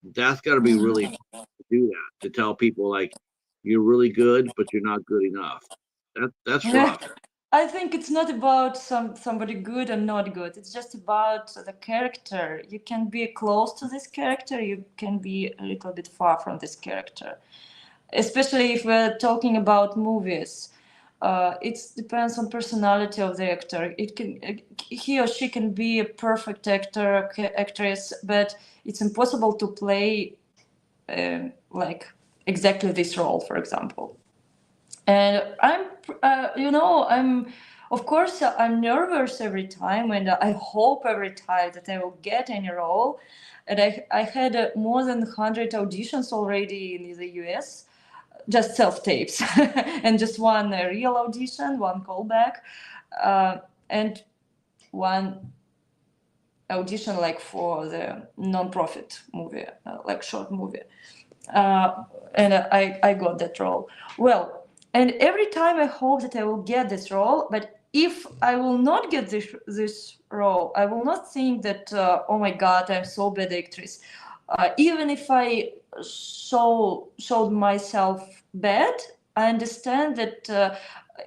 That's got to be really Mhm. hard to do that, to tell people like you're really good, but you're not good enough. That's Yeah. rough. I think it's not about somebody good or not good. It's just about the character. You can be close to this character. You can be a little bit far from this character. Especially if we're talking about movies. It depends on personality of the actor. It can he or she can be a perfect actor, actress, but it's impossible to play like exactly this role, for example. And I'm of course I'm nervous every time, and I hope every time that I will get any role. And I had more than 100 auditions already in the US, just self tapes, and just one real audition, one callback, uh, and one audition like for the non-profit movie, like short movie, and I got that role. Well, and every time I hope that I will get this role, but if I will not get this role, I will not think that oh my God, I'm so bad actress. Even if I showed myself bad, I understand that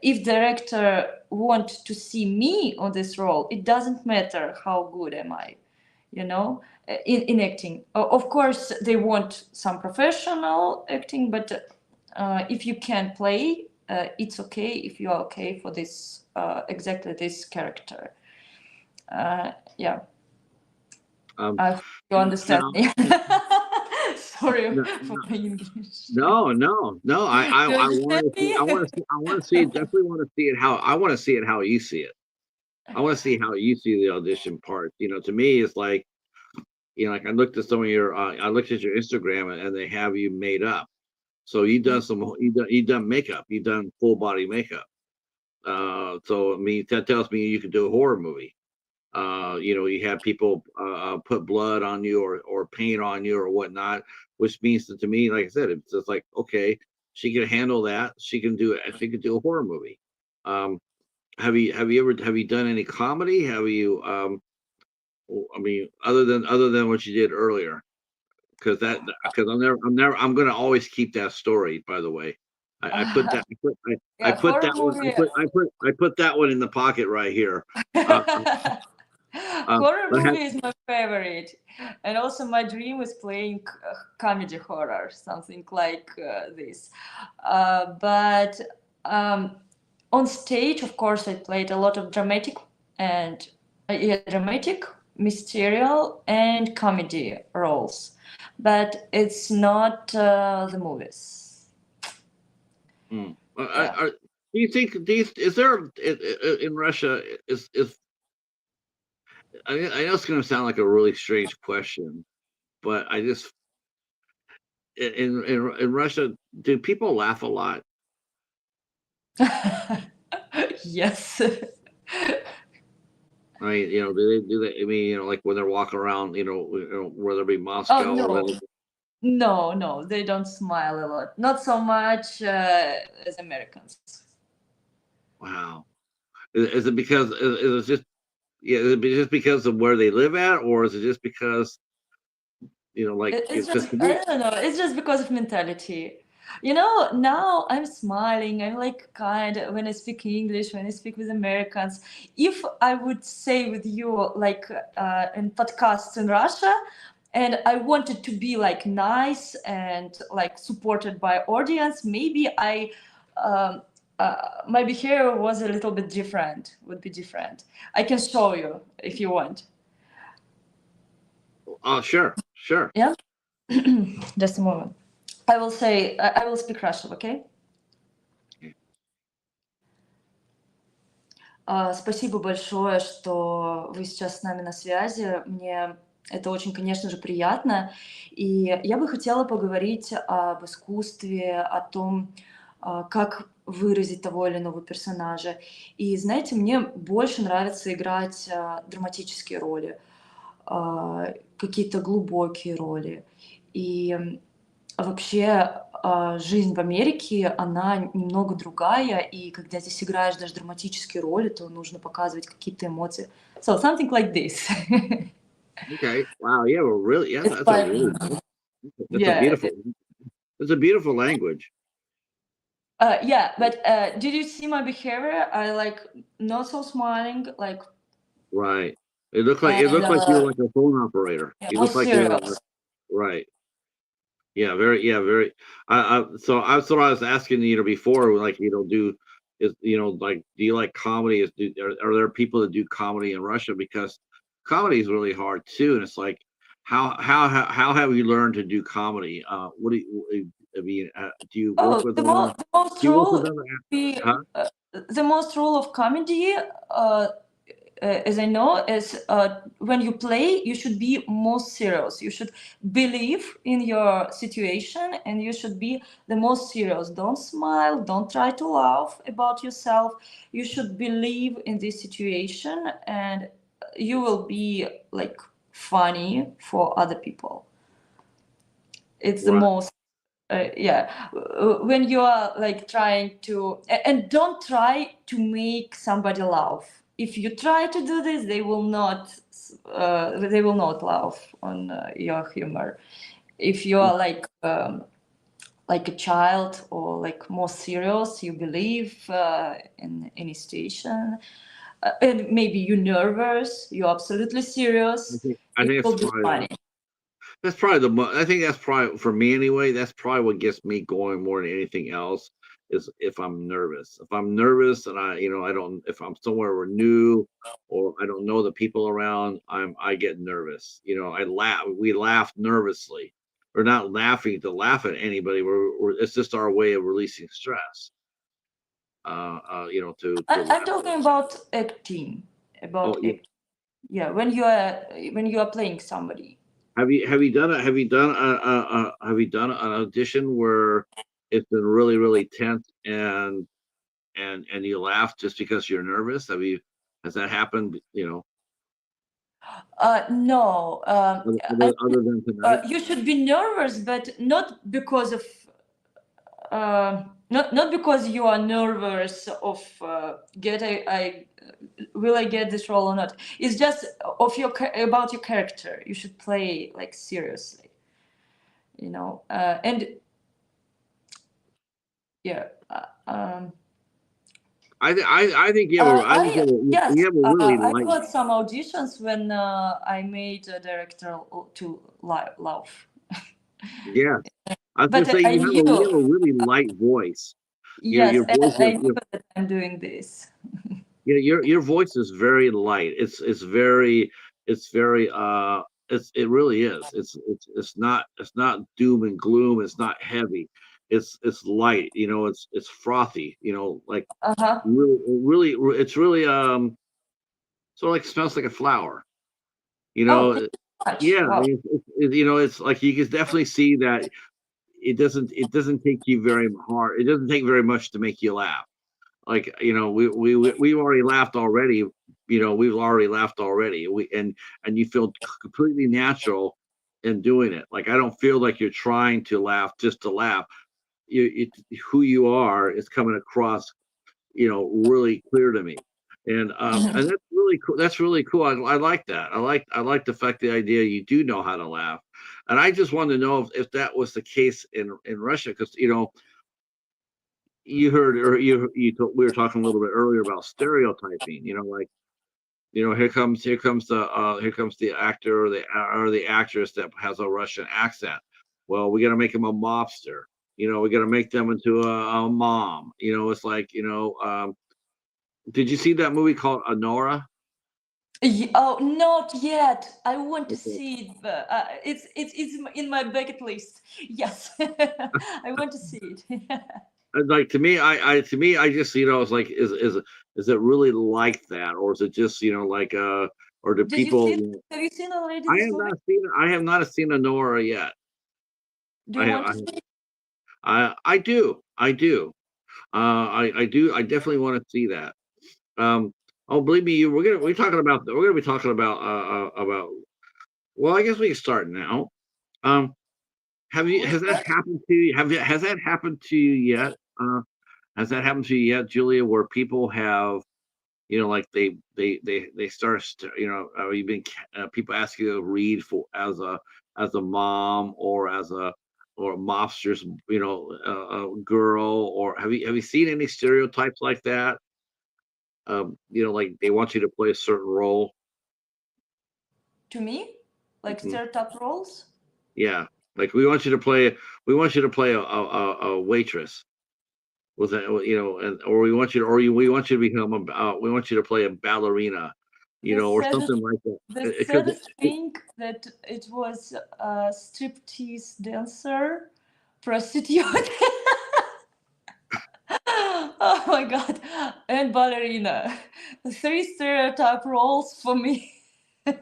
if director want to see me on this role, it doesn't matter how good am I, you know, in acting. Of course, they want some professional acting, but if you can play, it's okay if you are okay for this exactly this character. Yeah, Um, I hope you understand now, me. Sorry no, for my English. no, no, no. You I understand want to see. me? I want to see. Definitely want to see it how. I want to see it how you see it. I want to see how you see the audition part. To me, it's like like I looked at some of your. I looked at your Instagram, and they have you made up. So you done makeup. You done full body makeup. So I mean that tells me you can do a horror movie. You have people put blood on you or paint on you or whatnot, which means that to me, like I said, it's just like, okay, she can handle that. She can do it. She can do a horror movie. Um, have you done any comedy? Have you I mean, other than what you did earlier? Because I'm gonna always keep that story. By the way, I put that I Yeah, put horror that one movie. I put that one in the pocket right here. Uh, Horror but movie is my favorite, and also my dream is playing comedy horror, something like this. But um, on stage, of course, I played a lot of dramatic and yeah, dramatic, mysterious, and comedy roles, but it's not the movies. Mm. Yeah. Do you think is there in Russia is I know it's going to sound like a really strange question, but in Russia, do people laugh a lot? Yes. I mean, do they? I mean, like when they're walking around, whether it be Oh, Moscow or no. whether, No, no, they don't smile a lot. Not so much as Americans. wow. Is it because is it just just because of where they live at, or is it just because like It's because just, to I me, don't know, it's just because of mentality. Now I'm smiling. I'm like kind when I speak English, when I speak with Americans. If I would say with you, like in podcasts in Russia, and I wanted to be like nice and like supported by audience, maybe um, my behavior was a little bit different, would be different. I can show you if you want. oh, sure, sure. Yeah. Just a moment. I will say, I will speak Russian, okay? Спасибо большое, что вы сейчас с нами на связи. Мне это очень, конечно же, приятно. И я бы хотела поговорить об искусстве, о том, как выразить того или иного персонажа. И знаете, мне больше нравится играть драматические роли, какие-то глубокие роли. И вообще, жизнь в Америке, она немного другая, и когда здесь играешь даже драматические роли, то нужно показывать какие-то эмоции. So something like this. Okay. Wow. Yeah. Well, really. Yeah. It's That's a like, really. That's a yeah, beautiful. It's a beautiful language. yeah. But did you see my behavior? I like not so smiling, like, Right. It looked like you were and like a phone operator. yeah, You more look like you were serious. right. Yeah. Very. Yeah. Very. So that's what I was asking before. Like like do you like comedy? Are there people that do comedy in Russia? Because comedy is really hard too, and it's like how have you learned to do comedy? What do you? I mean, do you work Oh, with the most do you work with rule other? be Huh? the most rule of comedy, as I know, is when you play, you should be most serious. You should believe in your situation, and you should be the most serious. Don't smile. Don't try to laugh about yourself. You should believe in this situation, and you will be like funny for other people. It's the Right. most yeah, when you are like trying to and don't try to make somebody laugh. If you try to do this, they will not laugh on your humor. If you are like a child or like more serious, you believe in any situation, and maybe you're nervous, you're absolutely I serious, think I it think will be funny. that's probably I think that's probably for me anyway. That's probably what gets me going more than anything else is if I'm nervous. If I'm nervous and I don't if I'm somewhere new or I don't know the people around, I get nervous. I laugh. We laugh nervously. We're not laughing to laugh at anybody. It's just our way of releasing stress. To I'm laugh. talking about acting, Oh about yeah. acting. Yeah, when you are playing somebody. Have you done an audition where it's been really really tense and you laugh just because you're nervous? Has that happened? No, Other than tonight? you should be nervous, but not because of not because you are nervous of get I will I get this role or not. It's just of about your character. You should play like seriously, and yeah. I think I think Yes, you have a really I light. got some auditions when I made a director to laugh, Yeah, I was gonna but say I you have knew, a really light voice. yes, Your voice I is knew that I'm doing this. your voice is very light. It's very it really is. It's not doom and gloom. It's not heavy. It's light. It's frothy. Like Uh-huh. it's really sort of like smells like a flower. You Oh, thank know, you so much. yeah. I Wow. mean, it's like you can definitely see that it doesn't take you very hard. It doesn't take very much to make you laugh. Like, we've already laughed already. We've already laughed already. And you feel completely natural in doing it. Like, I don't feel like you're trying to laugh just to laugh. Who you are is coming across, really clear to me. And that's really cool. That's really cool. I like that. I like the fact, the idea you do know how to laugh. And I just wanted to know if that was the case in Russia, because you heard, or we were talking a little bit earlier about stereotyping. Like, here comes the actor, or the actress that has a Russian accent. Well, we got to make them a mobster. We got to make them into a mom. It's like, did you see that movie called Honora? Oh, not yet. I want to Okay. see it. But, it's in my bucket list. Yes, I want to see it. And, like, to me, I just, it's like, is it really like that, or is it just, like, or do Did you see people? it? Have you seen already I this have movie? not seen I have not seen Honora yet. Do I you have, want to see it? I do. I do. I do. I definitely want to see that. Oh, believe me, we're gonna be talking about. Well, I guess we can start now. Um, has that What? happened to you? Has that happened to you yet? Has that happened to you yet, Julia? Where people have, like, they start, you've been, people ask you to read for as a mom, or as a mobster's, a girl, or have you seen any stereotypes like that? Like, they want you to play a certain role. To me, like Mhm. stereotype roles. Yeah, like, we want you to play a waitress with that, and or we want you to become we want you to play a ballerina, The or saddest, something like that. the Because saddest thing that it was a striptease dancer, prostitute. Oh my god, and ballerina. Three stereotype roles for me. uh,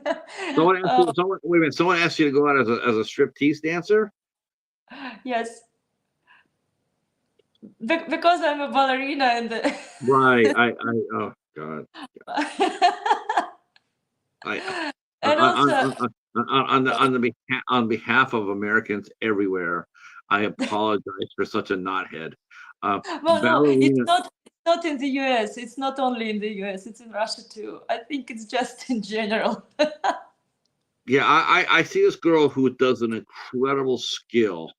wait a minute, someone asked you to go out as a striptease dancer. yes, because I'm a ballerina and Right. Oh God. I and also on behalf of Americans everywhere, I apologize for such a knothead. well, no, it's Ballerina. not. It's not in the US. It's not only in the US. It's in Russia too. I think it's just in general. Yeah, I see this girl who does an incredible Yes, skill.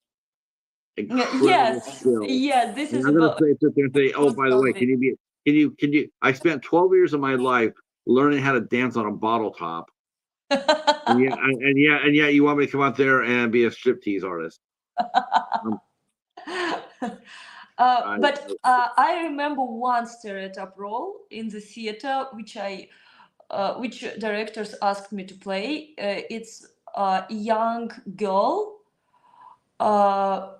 yes. This And is I'm gonna about. sit there and say, oh, Was by the about way, this. I spent 12 years of my life learning how to dance on a bottle top. And yet you want me to come out there and be a striptease artist. Um, I, But I remember one stereotype role in the theater, which directors asked me to play. It's a young girl. Uh,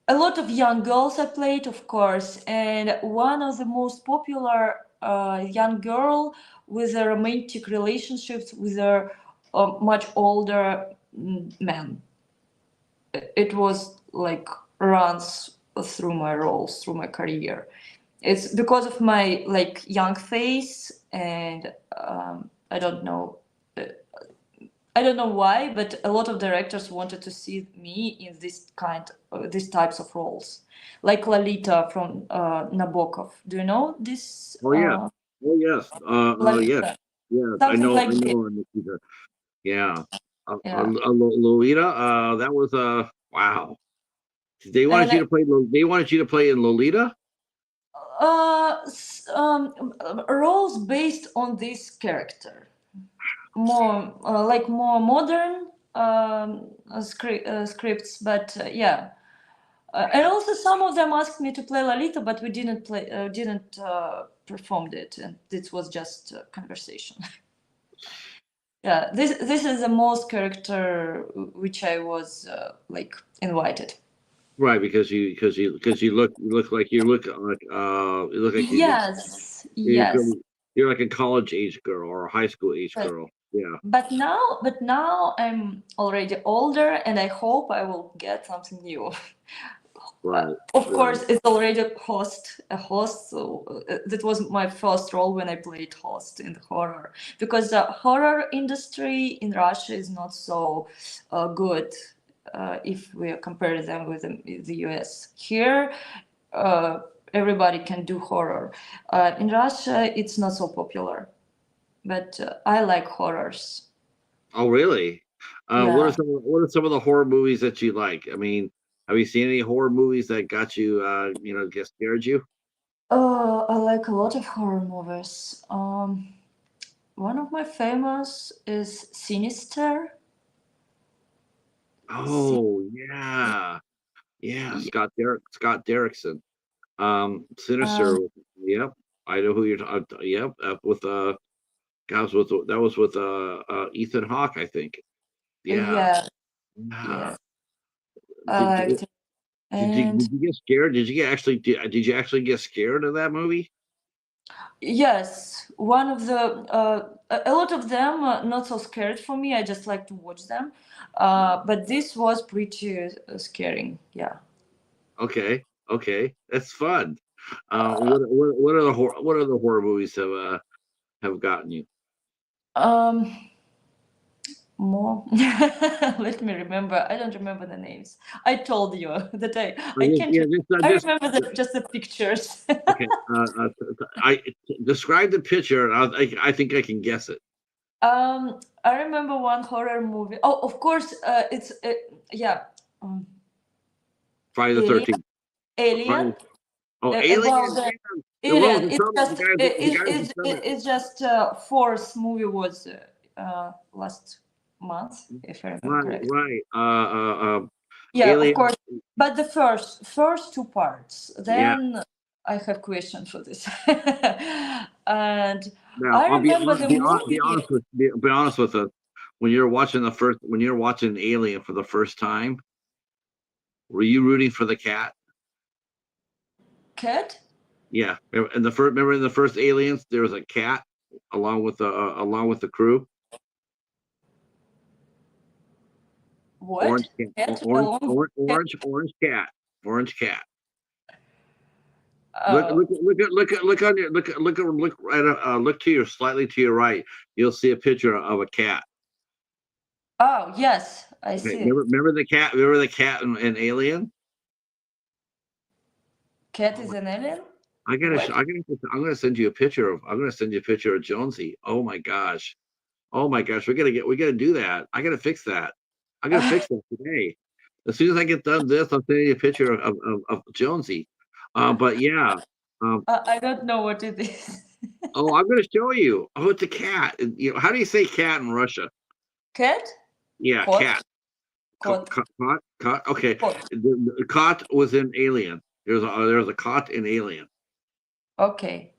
a lot of young girls I played, of course, and one of the most popular young girl with a romantic relationships with a much older man. It was like runs through my roles, through my career. It's because of my like young face, and I don't know. uh, I don't know why, but a lot of directors wanted to see me in these types of roles, like Lolita from Nabokov. Do you know this oh yeah, oh yes, yes, Lolita? yes. I Something know, like this. Nikita. Yeah, Yeah, Lolita. That was wow. and They wanted you to play in Lolita. roles based on this character, more modern scripts, but yeah. And also, some of them asked me to play Lolita, but we didn't performed it, and it was just a conversation. Yeah, this is the most character which I was like invited. Right, because you look like Yes, you're, yes, you're like a college age girl or a high school age yes, girl. Yeah. But now I'm already older, and I hope I will get something new. Right. Of Right. course, it's already a host. So that was my first role when I played host in the horror, because the horror industry in Russia is not so good if we compare them with the US. Here, uh, everybody can do horror. In Russia, it's not so popular, but I like horrors. Oh, really? Yeah. What are some of the horror movies that you like? I mean, have you seen any horror movies that got you, get scared you? I like a lot of horror movies. One of my famous is Sinister. Sin- Oh, yeah. Yeah, yeah, Scott Derrickson. um, Sinister. Yep. I know who you're talking. Yep. With guys with that was with Ethan Hawke, I think. Yeah. yeah, Yeah. yes, I Did liked it. did And you get scared? Did you actually get scared of that movie? yes, one of the a lot of them not so scared for me. I just like to watch them. But this was pretty scaring. Yeah. Okay. Okay. That's fun. What other horror movies have gotten you? Um, More. Let me remember. I don't remember the names. I told you that I I just, can't. yeah, I remember just the pictures. okay. I describe the picture. I think I can guess it. I remember one horror movie. Oh, of course, it's yeah, um, Friday the Alien. 13th. Alien. Friday. Oh, About Alien. the Yeah. The one with Alien. the It's summit. just The guy with the summit. it's just fourth movie was last month, if I remember Right. correct. Right. Yeah, of Alien. course. But the first two parts, Yeah. then I have question for this. And Now, I I'll remember the movie. be honest with us. When you're watching Alien for the first time, were you rooting for the cat? Cat? Yeah. Remember in the first Aliens, there was a cat along with the crew. What? Orange cat. Cat along cat? Orange cat. Uh, Look to your slightly to your right. You'll see a picture of a cat. oh yes, I Okay, see. remember the cat? Remember the cat in Alien? Cat Oh is my! an alien? I gotta. What? I'm gonna send you a picture of. I'm gonna send you a picture of Jonesy. Oh my gosh. Oh my gosh. We gotta do that. I gotta fix that. I gotta fix that today. As soon as I get done this, I'll send you a picture of Jonesy. But yeah. Um, I don't know what it is. oh, I'm gonna show you. Oh, it's a cat. How do you say cat in Russia? Cat? Yeah, Cot? cat. Cot? Caught. Okay, Cot. the caught was in Alien. There's a caught in Alien. Okay.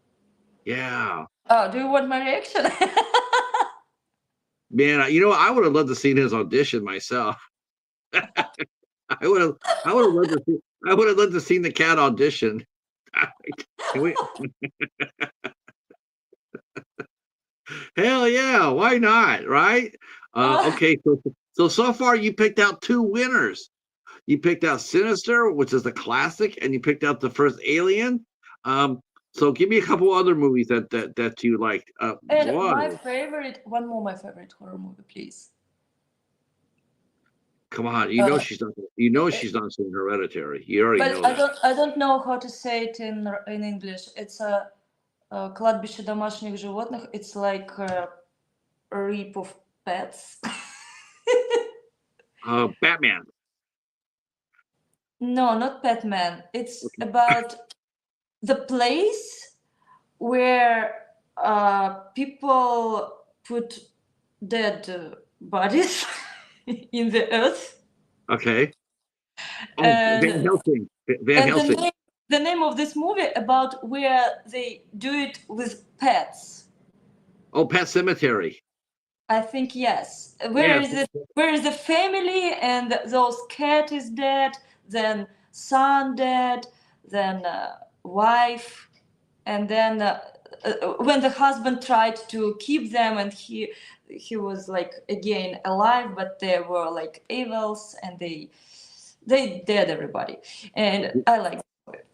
Yeah, Oh, do you want my reaction? man. I would have loved to seen his audition myself. I would have. I would have loved to see. I would have loved to seen the cat audition. Can we? Hell yeah! Why not? Right? Okay. So far you picked out two winners. You picked out Sinister, which is a classic, and you picked out the first Alien. So give me a couple other movies that you liked. And Boy, my favorite horror movie, please. come on, Uh, she's not seeing Hereditary. You already but know that. I don't know how to say it in English. It's a, кладбище домашних животных. It's like a rip of pets. Batman. No, not Batman. It's Okay. about the place where people put dead bodies in the earth. Okay. Oh, Van And Helsing. Van and Helsing. the name of this movie about where they do it with pets. Oh, Pet Cemetery. I think yes. Yeah. Where is the family and those cat is dead, then son dead, then wife, and then when the husband tried to keep them and he was like again alive, but they were like evils, and they dead everybody, and I like it.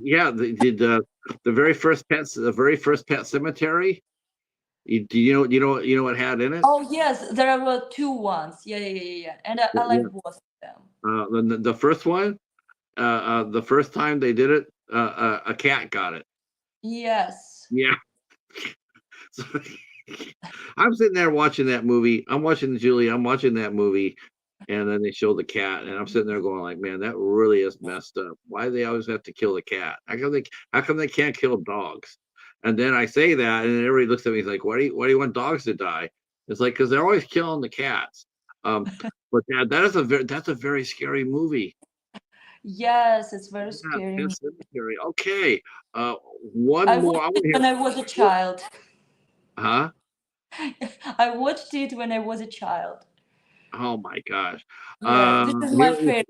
Yeah, the very first Pet Cemetery. Do you know what had in it? Oh yes, there were two ones. Yeah, yeah, yeah, yeah, yeah. And I like Yeah, both of them. the first one, the first time they did it, a cat got it. Yes. Yeah. So, I'm sitting there watching that movie. I'm watching Julie. I'm watching that movie, and then they show the cat, and I'm sitting there going like, "Man, that really is messed up. Why do they always have to kill the cat? How come they can't kill dogs?" And then I say that, and then everybody looks at me like, why do you want dogs to die?" It's like because they're always killing the cats. Um, but that's a very scary movie. Yes, it's very Yeah, scary. Pet Cemetery. Okay, uh, one I more. I watched want it to when hear. I was a child. Huh? I watched it when I was a child. Oh my gosh. Yeah, this is my Here,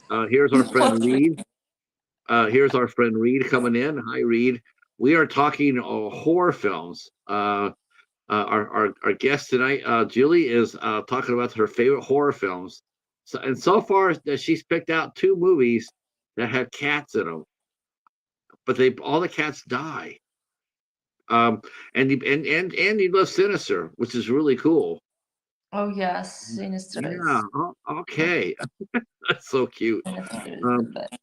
favorite. here's our friend Watch it. Reed. Here's our friend Reed coming in. Hi, Reed. We are talking horror films. Our guest tonight, Julie, is talking about her favorite horror films. So far, she's picked out two movies that have cats in them, but they all the cats die. Um, and he loves Sinister, which is really cool. Oh yes, Sinister Yeah. is. Oh, Okay. That's so cute. Sinister is the Um, best.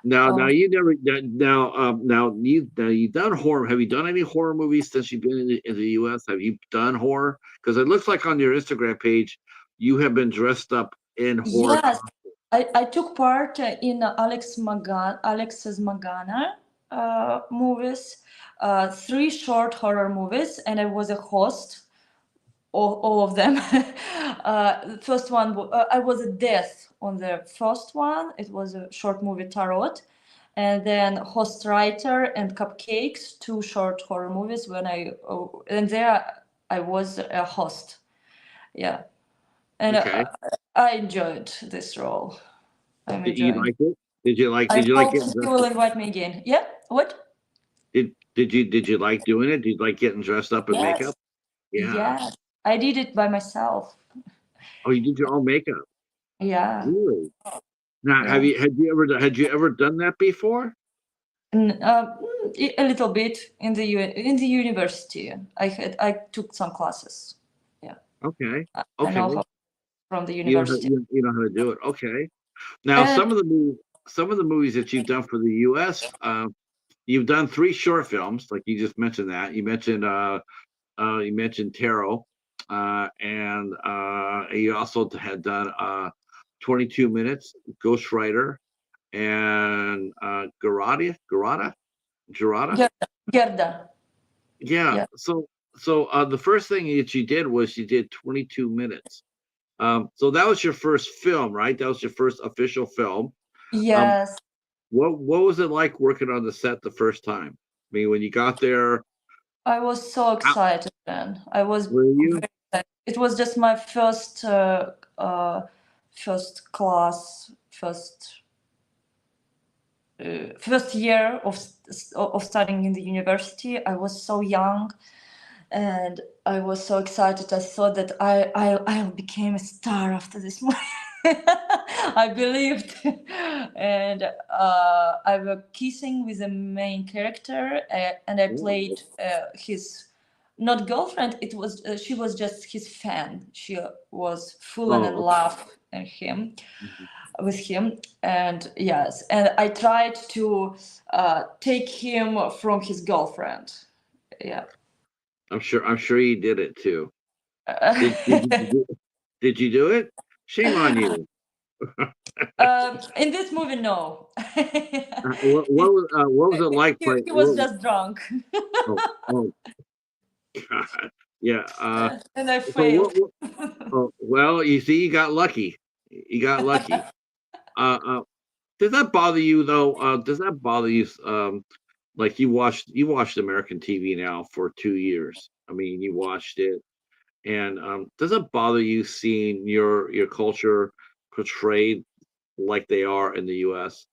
now Oh you never now you've done horror. Have you done any horror movies since you've been in the U.S.? Have you done horror? Because it looks like on your Instagram page you have been dressed up in horror. yes, I took part in Alex's Magana movies, three short horror movies, and I was a host. All of them. The first one, I was a death on the first one. It was a short movie, Tarot, and then host writer and Cupcakes, two short horror movies. And there I was a host. Yeah, and Okay. I enjoyed this role. I'm Did you enjoying. like it? Did you like? I Did you like hope getting you dressed will up? invite me again. Yeah. What? Did you like doing it? Did you like getting dressed up in Yes. makeup? Yeah. Yes. I did it by myself. Oh, you did your own makeup. Yeah. Really? Now, Yeah. had you ever done that before? A little bit in in the university. I took some classes. Yeah, Okay. I know Okay. how from the university. You know how to do it. Okay. Now, And some of the movies that you've done for the U.S., you've done three short films, like you just mentioned that. You mentioned Tarot, and you also had done 22 Minutes, Ghost Rider, and Gerada. Gerda. Yeah. Yeah. So the first thing that you did was you did 22 Minutes. So that was your first film, right? That was your first official film. Um, Yes, what was it like working on the set the first time? I mean, when you got there, I was so how excited then. I was were you? very excited. It was just my first class, first year of studying in the university. I was so young, and I was so excited. I thought that I became a star after this movie. I believed, and I was kissing with the main character, and I Oh, played his not girlfriend. It was she was just his fan. She was fallen in oh, love in him mhm. with him, and yes, and I tried to take him from his girlfriend. Yeah. I'm sure you did it too. Did you do it? Shame on you. In this movie, no. What was it like playing? He was just drunk, Oh, oh God. Yeah. and I So failed. oh, well, you see, you got lucky. You got lucky. Uh, does that bother you though? Does that bother you? Like you watched American TV now for 2 years. I mean, you watched it, and does it bother you seeing your culture portrayed like they are in the U.S.?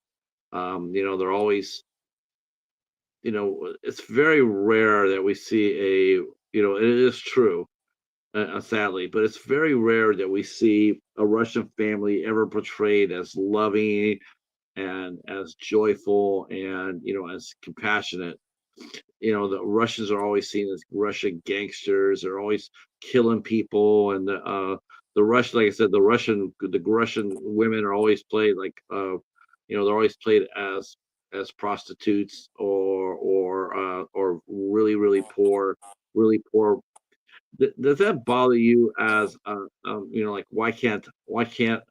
They're always, it's very rare that we see it is true, sadly, but it's very rare that we see a Russian family ever portrayed as loving and as joyful and as compassionate. The Russians are always seen as Russian gangsters. They're always killing people, and the Russian, like I said, the Russian women are always played like they're always played as prostitutes or really poor. Does that bother you as like why can't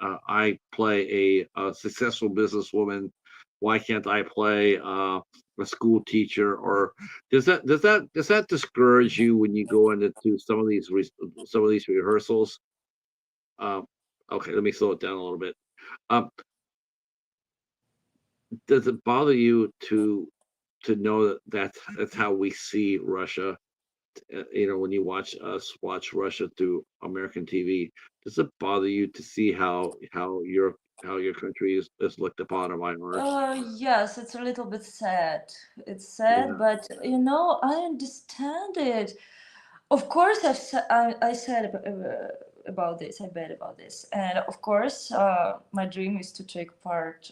I play a successful businesswoman? Why can't I play a school teacher? Or does that discourage you when you go into some of these rehearsals? Um, okay, let me slow it down a little bit. Um, does it bother you to know that that's how we see Russia? When you watch Russia through American TV, does it bother you to see how your country is looked upon by ours? Yes, it's a little bit sad. It's sad, Yeah. but I understand it. Of course, I said about this. I bet about this, and of course, my dream is to take part,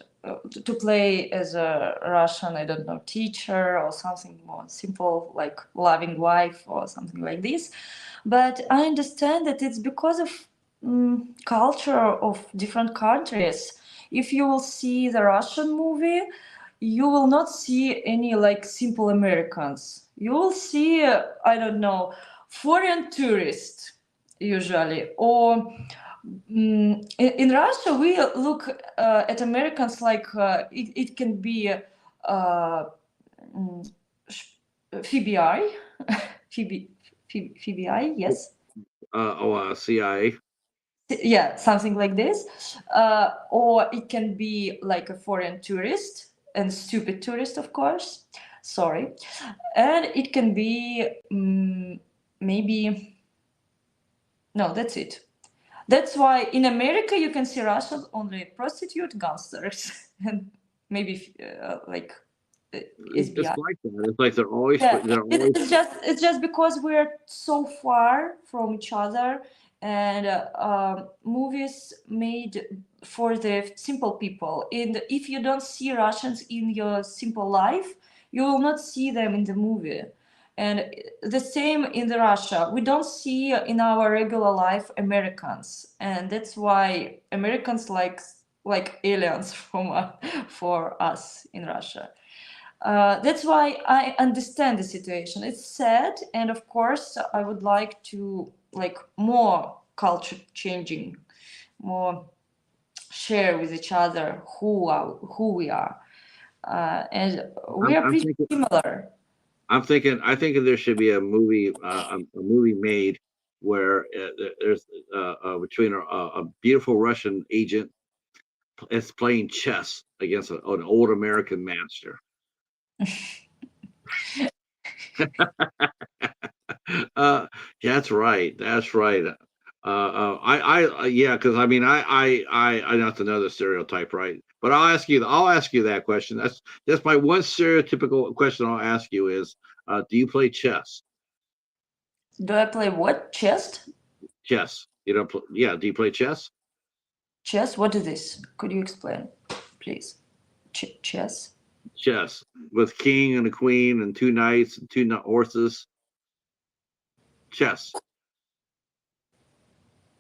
to play as a Russian, I don't know, teacher or something more simple, like loving wife or something like this. But I understand that it's because of culture of different countries. If you will see the Russian movie, you will not see any like simple Americans. You will see, I don't know, foreign tourists usually. Or in Russia, we look at Americans like it can be mm, FBI, Phoebe, FBI, yes. CIA. Yeah, something like this. Or it can be like a foreign tourist and stupid tourist, of course. Sorry. And it can be maybe, no, that's it. That's why in America you can see Russians only prostitute, gangsters, and maybe like It's SBI. like that. It's like they're always Yeah, they're always it's just because we're so far from each other, and movies made for the simple people. And if you don't see Russians in your simple life, you will not see them in the movie. And the same in the Russia. We don't see in our regular life Americans, and that's why Americans like aliens for us in Russia. That's why I understand the situation. It's sad, and of course, I would like to like more culture changing, more share with each other who we are, and we I'm, are I'm pretty thinking similar. I'm thinking there should be a movie made where there's between a beautiful Russian agent is playing chess against an old American master. Uh, that's right. That's right. Yeah, because I mean, I that's another stereotype, right? But I'll ask you that question. That's my one stereotypical question I'll ask you is, do you play chess? Do I play what? Chess? Chess. You don't play, yeah. Do you play chess? Chess? What is this? Could you explain, please? Chess? Chess with king and a queen and two knights and two horses. Chess.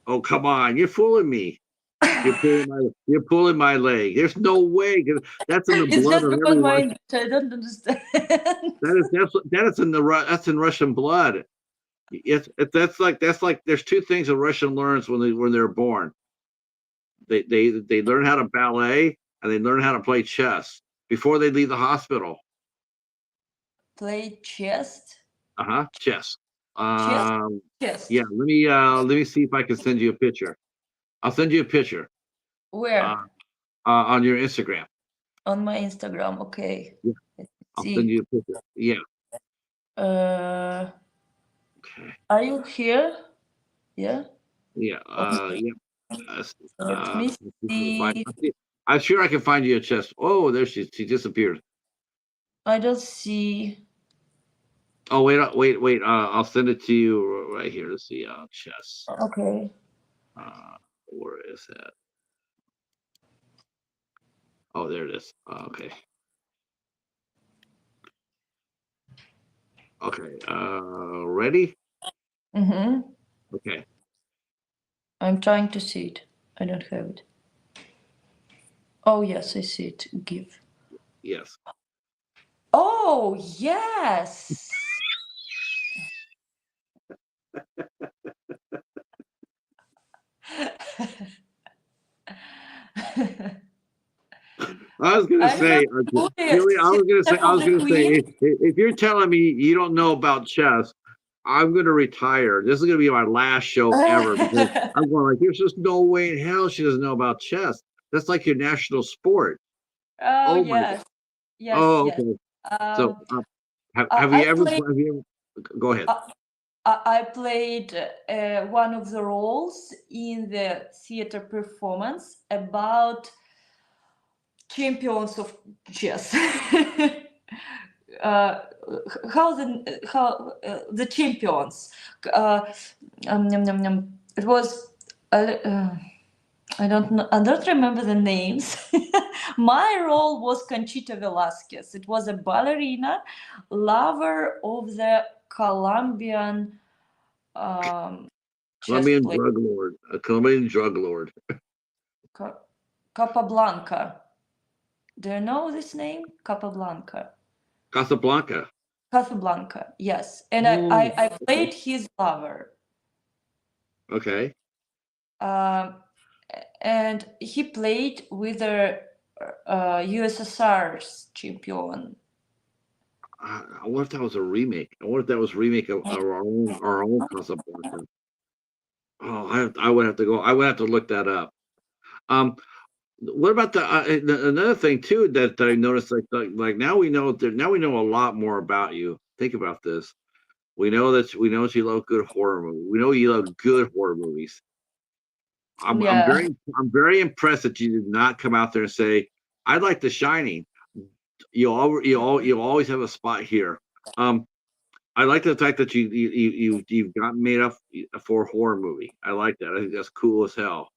Oh, come on, you're fooling me. You're pulling my leg. There's no way. 'Cause that's in the It's blood just of because my everyone. English, I don't understand. That's in Russian blood. That's like there's two things a Russian learns when they're born. They learn how to ballet and they learn how to play chess before they leave the hospital. Play chess? Chess. Chess? Um, Chess. yeah. Let me see if I can send you a picture. I'll send you a picture uh, Where? on your Instagram. On my Instagram. Okay. Yeah, Let's I'll send see. you a picture. Yeah. Uh, Okay. are you here? Yeah. Yeah. Okay. Yeah. Uh, Let me let's see if I can find. see. I'm sure I can find you a chest. Oh, there she disappeared. I don't see. Oh, wait. I'll send it to you right here. Let's see. Chess. Okay. Where is that? Oh, there it is. Okay. Okay. Ready? Mm-hmm. Okay. I'm trying to see it. I don't have it. Oh yes, I see it. Give. Yes. Oh yes. I was gonna I remember say, Juliia Julie. I of was the gonna say, Queen. if you're telling me you don't know about chess, I'm gonna retire. This is gonna be my last show ever because I'm going like, there's just no way in hell she doesn't know about chess. That's like your national sport. Oh Oh my. yes, yes, Oh, yes. okay. So, Um, have I you ever? played. Have you ever? Go ahead. I played one of the roles in the theater performance about champions of chess. uh, how the champions. Uh, it was. I don't know. I don't remember the names. My role was Conchita Velasquez. It was a ballerina, lover of the Colombian chess Colombian player drug lord. A Colombian drug lord. Capablanca. Do you know this name? Capablanca. Casablanca. Casablanca, yes. And Oh, I okay. played his lover. Okay. Um, and he played with the USSR's champion. I wonder if that was a remake. I wonder if that was a remake of our own Casablanca. Oh, I would have to go. I would have to look that up. Um, what about another thing too that I noticed? Like now we know that now we know a lot more about you. Think about this. We know that you love good horror movies. We know you love good horror movies. Yeah. I'm very impressed that you did not come out there and say, "I'd like The Shining." You always have a spot here. Um, I like the fact that you've got made up for a horror movie. I like that. I think that's cool as hell.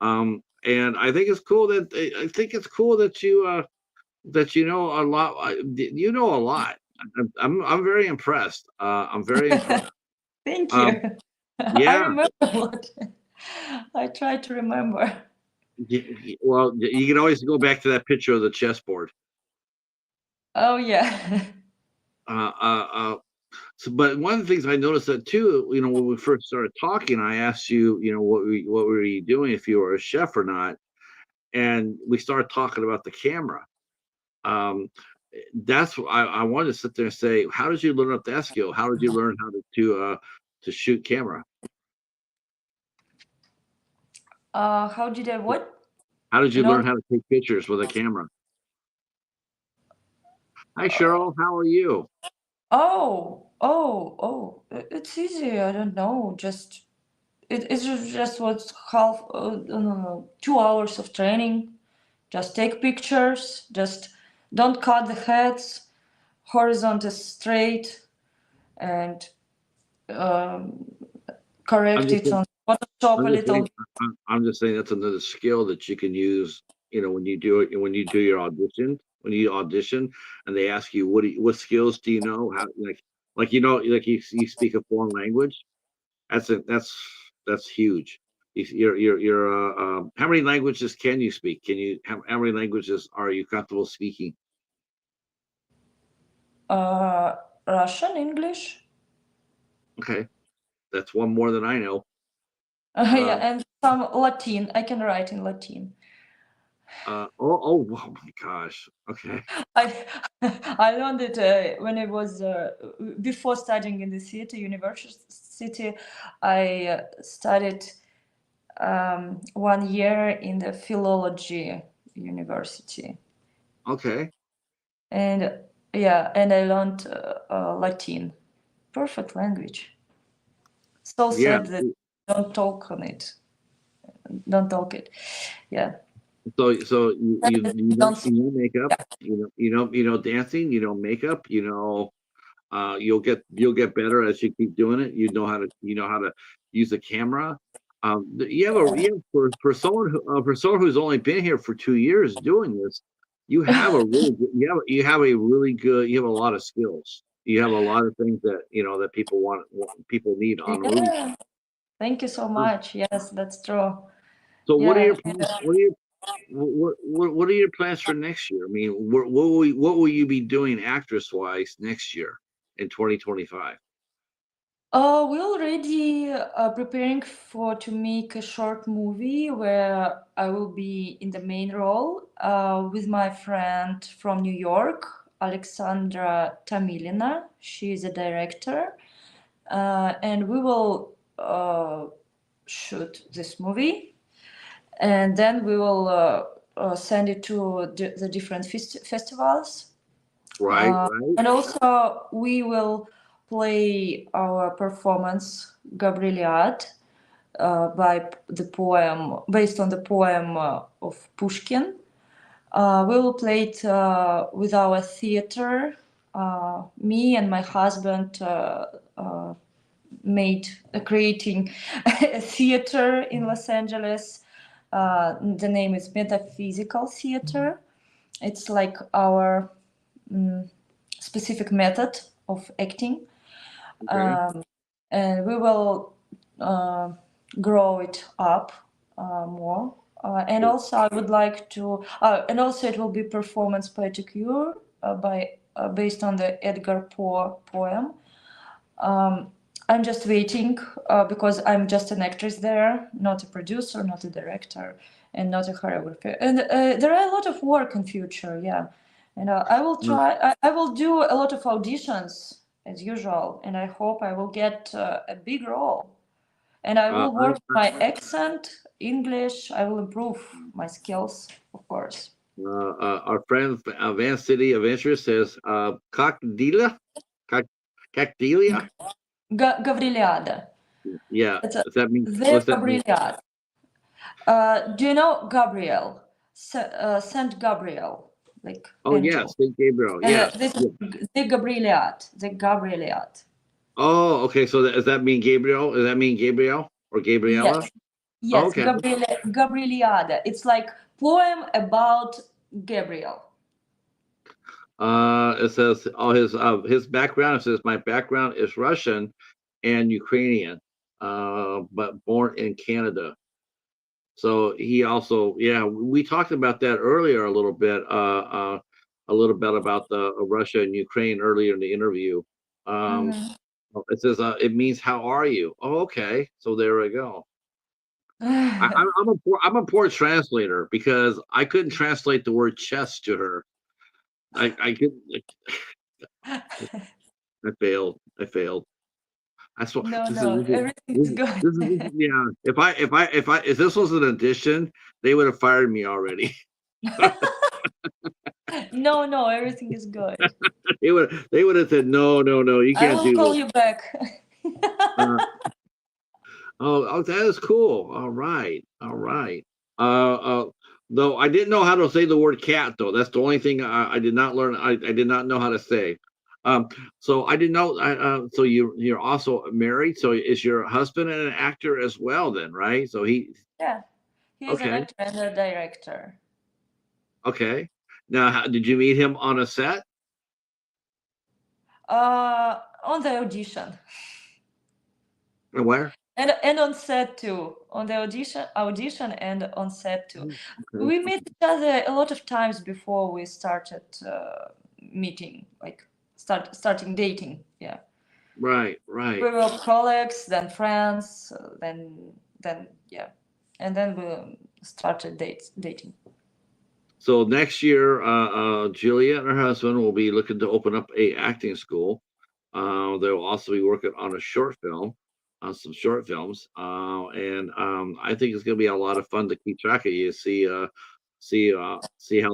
And I think it's cool that you know a lot. You know a lot. I'm very impressed. I'm very impressed. Thank Um, you. I yeah. remember what I try to remember. Well, you can always go back to that picture of the chessboard. Oh yeah. Uh, uh, uh, but one of the things I noticed that too, when we first started talking, I asked you, what were you doing, if you were a chef or not, and we started talking about the camera. Um, that's what I wanted to sit there and say, how did you learn up that skill? How did you learn how to shoot camera? How did I what? How did you No. learn how to take pictures with a camera? Hi, Cheryl. How are you? It's easy. I don't know. Just what's half, no, no, no, 2 hours of training. Just take pictures. Just don't cut the heads. Horizontal straight and um, I'm correct just it saying, on Photoshop a I'm just little. saying, I'm just saying that's another skill that you can use. When you do it, when you do your audition, when you audition, and they ask you what skills do you know? How like like you speak a foreign language. That's huge. How many languages can you speak? How many languages are you comfortable speaking? Uh, Russian, English. Okay, that's one more than I know. Yeah, Uh, and some Latin. I can write in Latin. oh my gosh. Okay. I I learned it when I was before studying in the theater university. I studied 1 year in the philology university, Okay. and yeah, and I learned Latin. Perfect language. So Yeah. sad that don't talk on it. Don't talk it. Yeah. So Don't. you know makeup, you know dancing, you know makeup, You'll get better as you keep doing it. You know how to use the camera. You have for someone who's only been here for 2 years doing this, you have a really good, you have a lot of skills. You have a lot of things that that people need on the movie. Yeah. Thank you so Um, much. Yes, that's true. So what are Yeah. your plans? What are your plans for next year? I mean, what will you be doing actress wise next year in 2025? We're already preparing for to make a short movie where I will be in the main role with my friend from New York, Alexandra Tamilina. She is a director, and we will shoot this movie, and then we will send it to the different festivals. Right, right. And also, we will play our performance Gabrieliad by the poem, based on the poem of Pushkin. We will play it with our theater. Me and my husband made creating a theater in Los Angeles. The name is Metaphysical Theater. It's like our specific method of acting, Okay. and we will uh, grow it up more. And Yeah. also, I would like to, and also it will be performance particular by based on the Edgar Poe poem. I'm just waiting because I'm just an actress there, not a producer, not a director, and not a choreographer. And there are a lot of work in future, yeah. And I will Uh, try. I will do a lot of auditions as usual, and I hope I will get a big role. And I uh, will I, work my accent, English. I will improve my skills, of course. our friend Van City of Interest says, cockdelia, Cock, cockdelia. Gavriliada. Yeah. It's a, Does that mean? the What's that mean? Gavriliad. Do you know Gabriel? Saint Gabriel, like Oh yeah, angel. Saint Gabriel. And Yes. this is Yeah. the Gabrieliad, the Gabrieliad. Oh, okay. So does that mean Gabriel? Does that mean Gabriel or Gabriella? Yes, yes, Okay. Gabrieliada. It's like poem about Gabriel. It says his background. It says my background is Russian and Ukrainian, but born in Canada. So he also, yeah, we talked about that earlier a little bit about the Russia and Ukraine earlier in the interview. Um, Mhm. it says it means how are you? Oh, okay. So there we go. I'm a poor translator because I couldn't translate the word chess to her. I could I failed. I failed. That's what No, no, everything is good. this is yeah. If this was an audition, they would have fired me already. No, no, everything is good. They would have said no, no, no, you I can't will do call this. you back. Uh, oh, that is cool. All right, all right. Uh, uh, though I didn't know how to say the word cat, though. That's the only thing I did not learn. I did not know how to say. So I didn't know. So you're also married. So is your husband an actor as well? Then, right? So he. Yeah, he is an Okay, actor and a director. okay. Now, did you meet him on a set? On the audition. Or where? And on set too, on the audition and on set too. Okay. We met each other a lot of times before we started meeting, like starting dating. Yeah, Right, right. we were colleagues, then friends, then yeah, and then we started dating. So next year, Julia and her husband will be looking to open up a acting school. They'll also be working on a short film, on some short films, and I think it's going to be a lot of fun to keep track of you, see how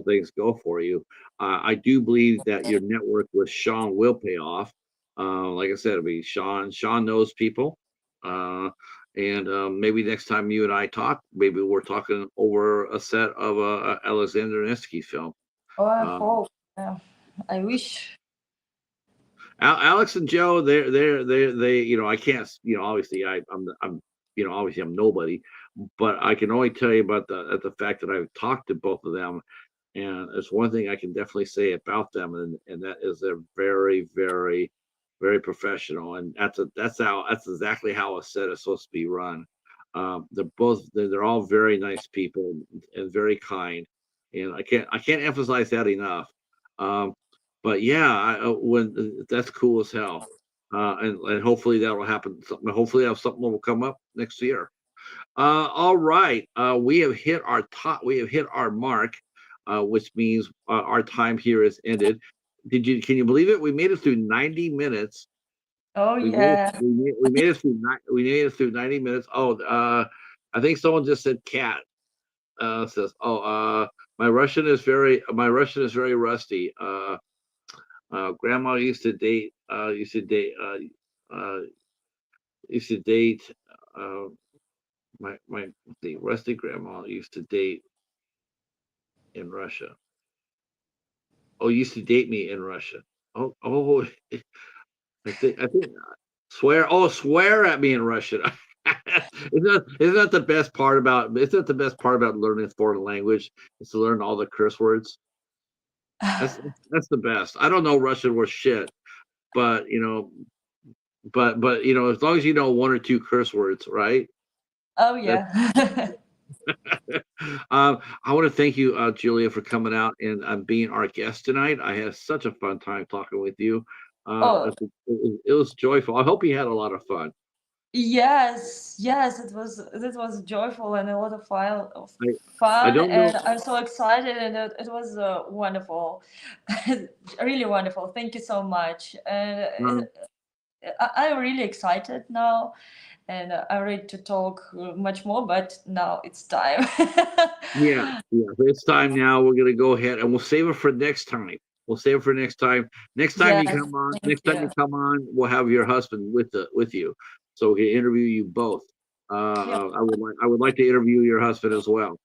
things go for you. I do believe that your network with Sean will pay off. Like I said, it'll be Sean. Sean knows people. Uh, and maybe next time you and I talk, maybe we're talking over a set of a Alexander Nevsky film. Oh, I Um, hope. Yeah, I wish. Alex and Joe, they, I can't, obviously obviously I'm nobody, but I can only tell you about the fact that I've talked to both of them, and it's one thing I can definitely say about them, and that is they're very, very, very professional, and that's exactly how a set is supposed to be run. They're all very nice people and very kind, and I can't emphasize that enough. Um, but yeah, that's cool as hell, and hopefully that will happen. Hopefully, something will come up next year. All right. We have hit our top. We have hit our mark, which means our time here is ended. Can you believe it? We made it through 90 minutes. Oh We made it, yeah. we made it through we made it through 90 minutes. Oh, I think someone just said cat. Says, oh, my Russian is very rusty. Grandma uh, used to date, uh, my the rusty grandma used to date in Russia. Oh, used to date me in Russia. Oh, I think swear at me in Russian. Isn't that the best part about learning a foreign language is to learn all the curse words? That's that's the best. I don't know Russian worth shit, but as long as you know one or two curse words, right? Oh That's yeah. I want to thank you, Julia, for coming out and being our guest tonight. I had such a fun time talking with you. Oh It was joyful. I hope you had a lot of fun. yes, yes, it was joyful and a lot of I I fun, don't know. and I'm so excited, and it was wonderful, really wonderful. Thank you so much, and Uh, I'm really excited now, and I'm ready to talk much more. But now it's time. yeah, yeah. So it's time now. We're gonna go ahead and we'll save it for next time. We'll save it for next time. Yes, thank Next time you you. come on, we'll have your husband with you, so we can interview you both. Yeah, I would like to interview your husband as well.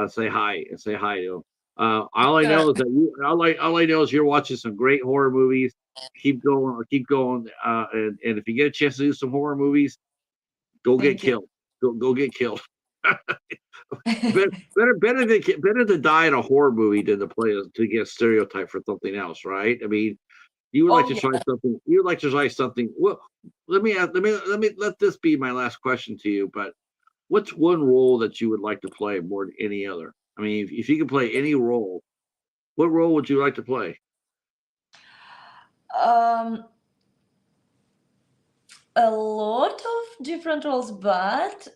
Say hi to him. All I sure. know is that all I know is you're watching some great horror movies. Keep going. And if you get a chance to do some horror movies, go get Thank you. killed. Go get killed. Better to die in a horror movie than to get stereotyped for something else, right? I mean, you would like Oh to try yeah. something. You would like to try something. Well, let this be my last question to you. But what's one role that you would like to play more than any other? I mean, if you could play any role, what role would you like to play? Um, a lot of different roles, but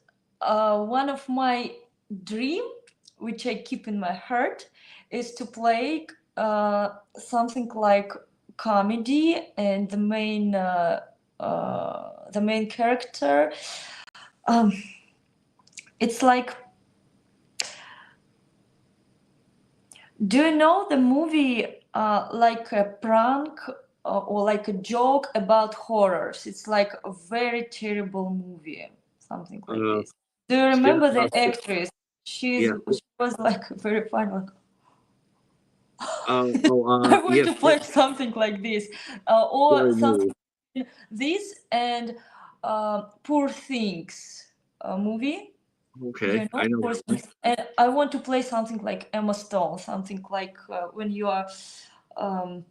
one of my dream, which I keep in my heart, is to play something like comedy, and the main character. Um, it's like, do you know the movie like a prank or like a joke about horrors? It's like a very terrible movie, something like Uh, this. Do you scary, remember the actress? yeah. She was like very funny. Like, I want Yes, to play something like this, or scary something movie. this and Poor Things movie. Do Okay, you know I know Poor that one. Things? And I want to play something like Emma Stone, something like when you are um,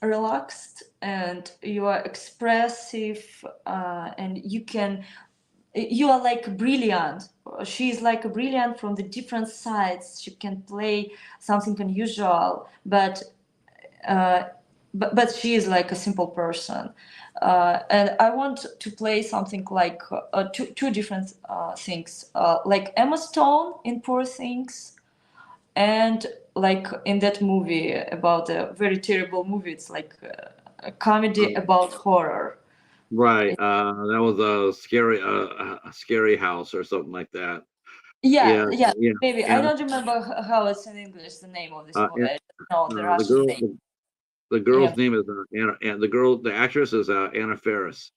relaxed and you are expressive, and you are like brilliant. She's like a brilliant from the different sides. She can play something unusual, uh, but she is like a simple person, and I want to play something like two different things, like Emma Stone in Poor Things, and like in that movie about a very terrible movie. It's like a comedy Uh, about horror. right. That was a scary house or something like that. Yeah, Yeah, yeah, yeah. maybe I And don't remember how it's in English, the name of this movie. and I just know the the Russian girl, name. the Yeah. girl's name is Anna, and the actress is Anna Faris.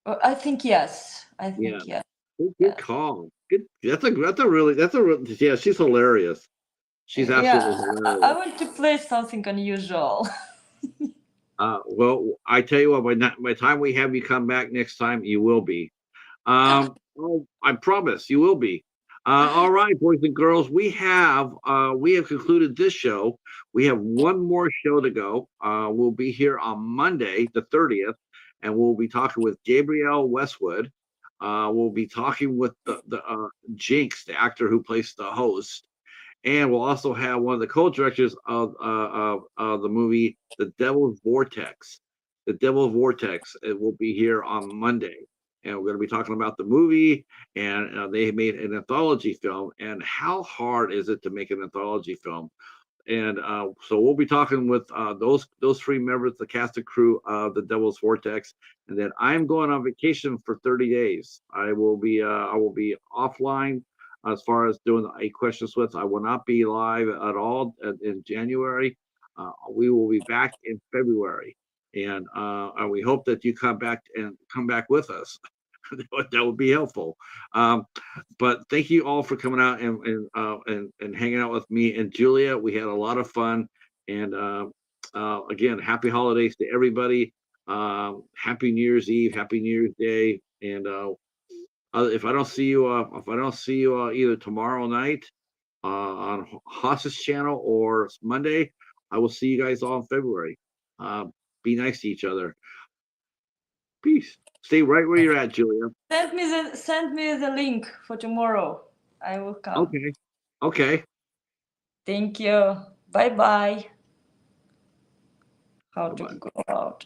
I think yes. I Yeah, think yes. good Yes. call. Good. Yeah. She's hilarious. She's Yeah, absolutely I hilarious. want to play something unusual. Well, I tell you what, by the time we have you come back next time, you will be. Oh, I promise you will be. All right, boys and girls, we have concluded this show. We have one more show to go. We'll be here on Monday, the 30th, and we'll be talking with Gabrielle Westwood. We'll be talking with the Jinx, the actor who plays the host, and we'll also have one of the co-directors of the movie The Devil's Vortex. The Devil's Vortex. It will be here on Monday, and we're going to be talking about the movie. And they made an anthology film. And how hard is it to make an anthology film? And so we'll be talking with those three members, the cast and crew of the Devil's Vortex. And then I'm going on vacation for 30 days. I will be offline as far as doing a question with. I will not be live at all in January. We will be back in February, and we hope that you come back with us. That would be helpful. But thank you all for coming out and hanging out with me and Julia. We had a lot of fun, and again, happy holidays to everybody. Happy New Year's Eve, Happy New Year's Day, and if I don't see you, either tomorrow night on Haas's channel or Monday, I will see you guys all in February. Be nice to each other. Peace. Stay right where you're at, Julia. Send me the link for tomorrow. I will come. Okay. Okay. Thank you. Bye bye. How Bye-bye. to go out?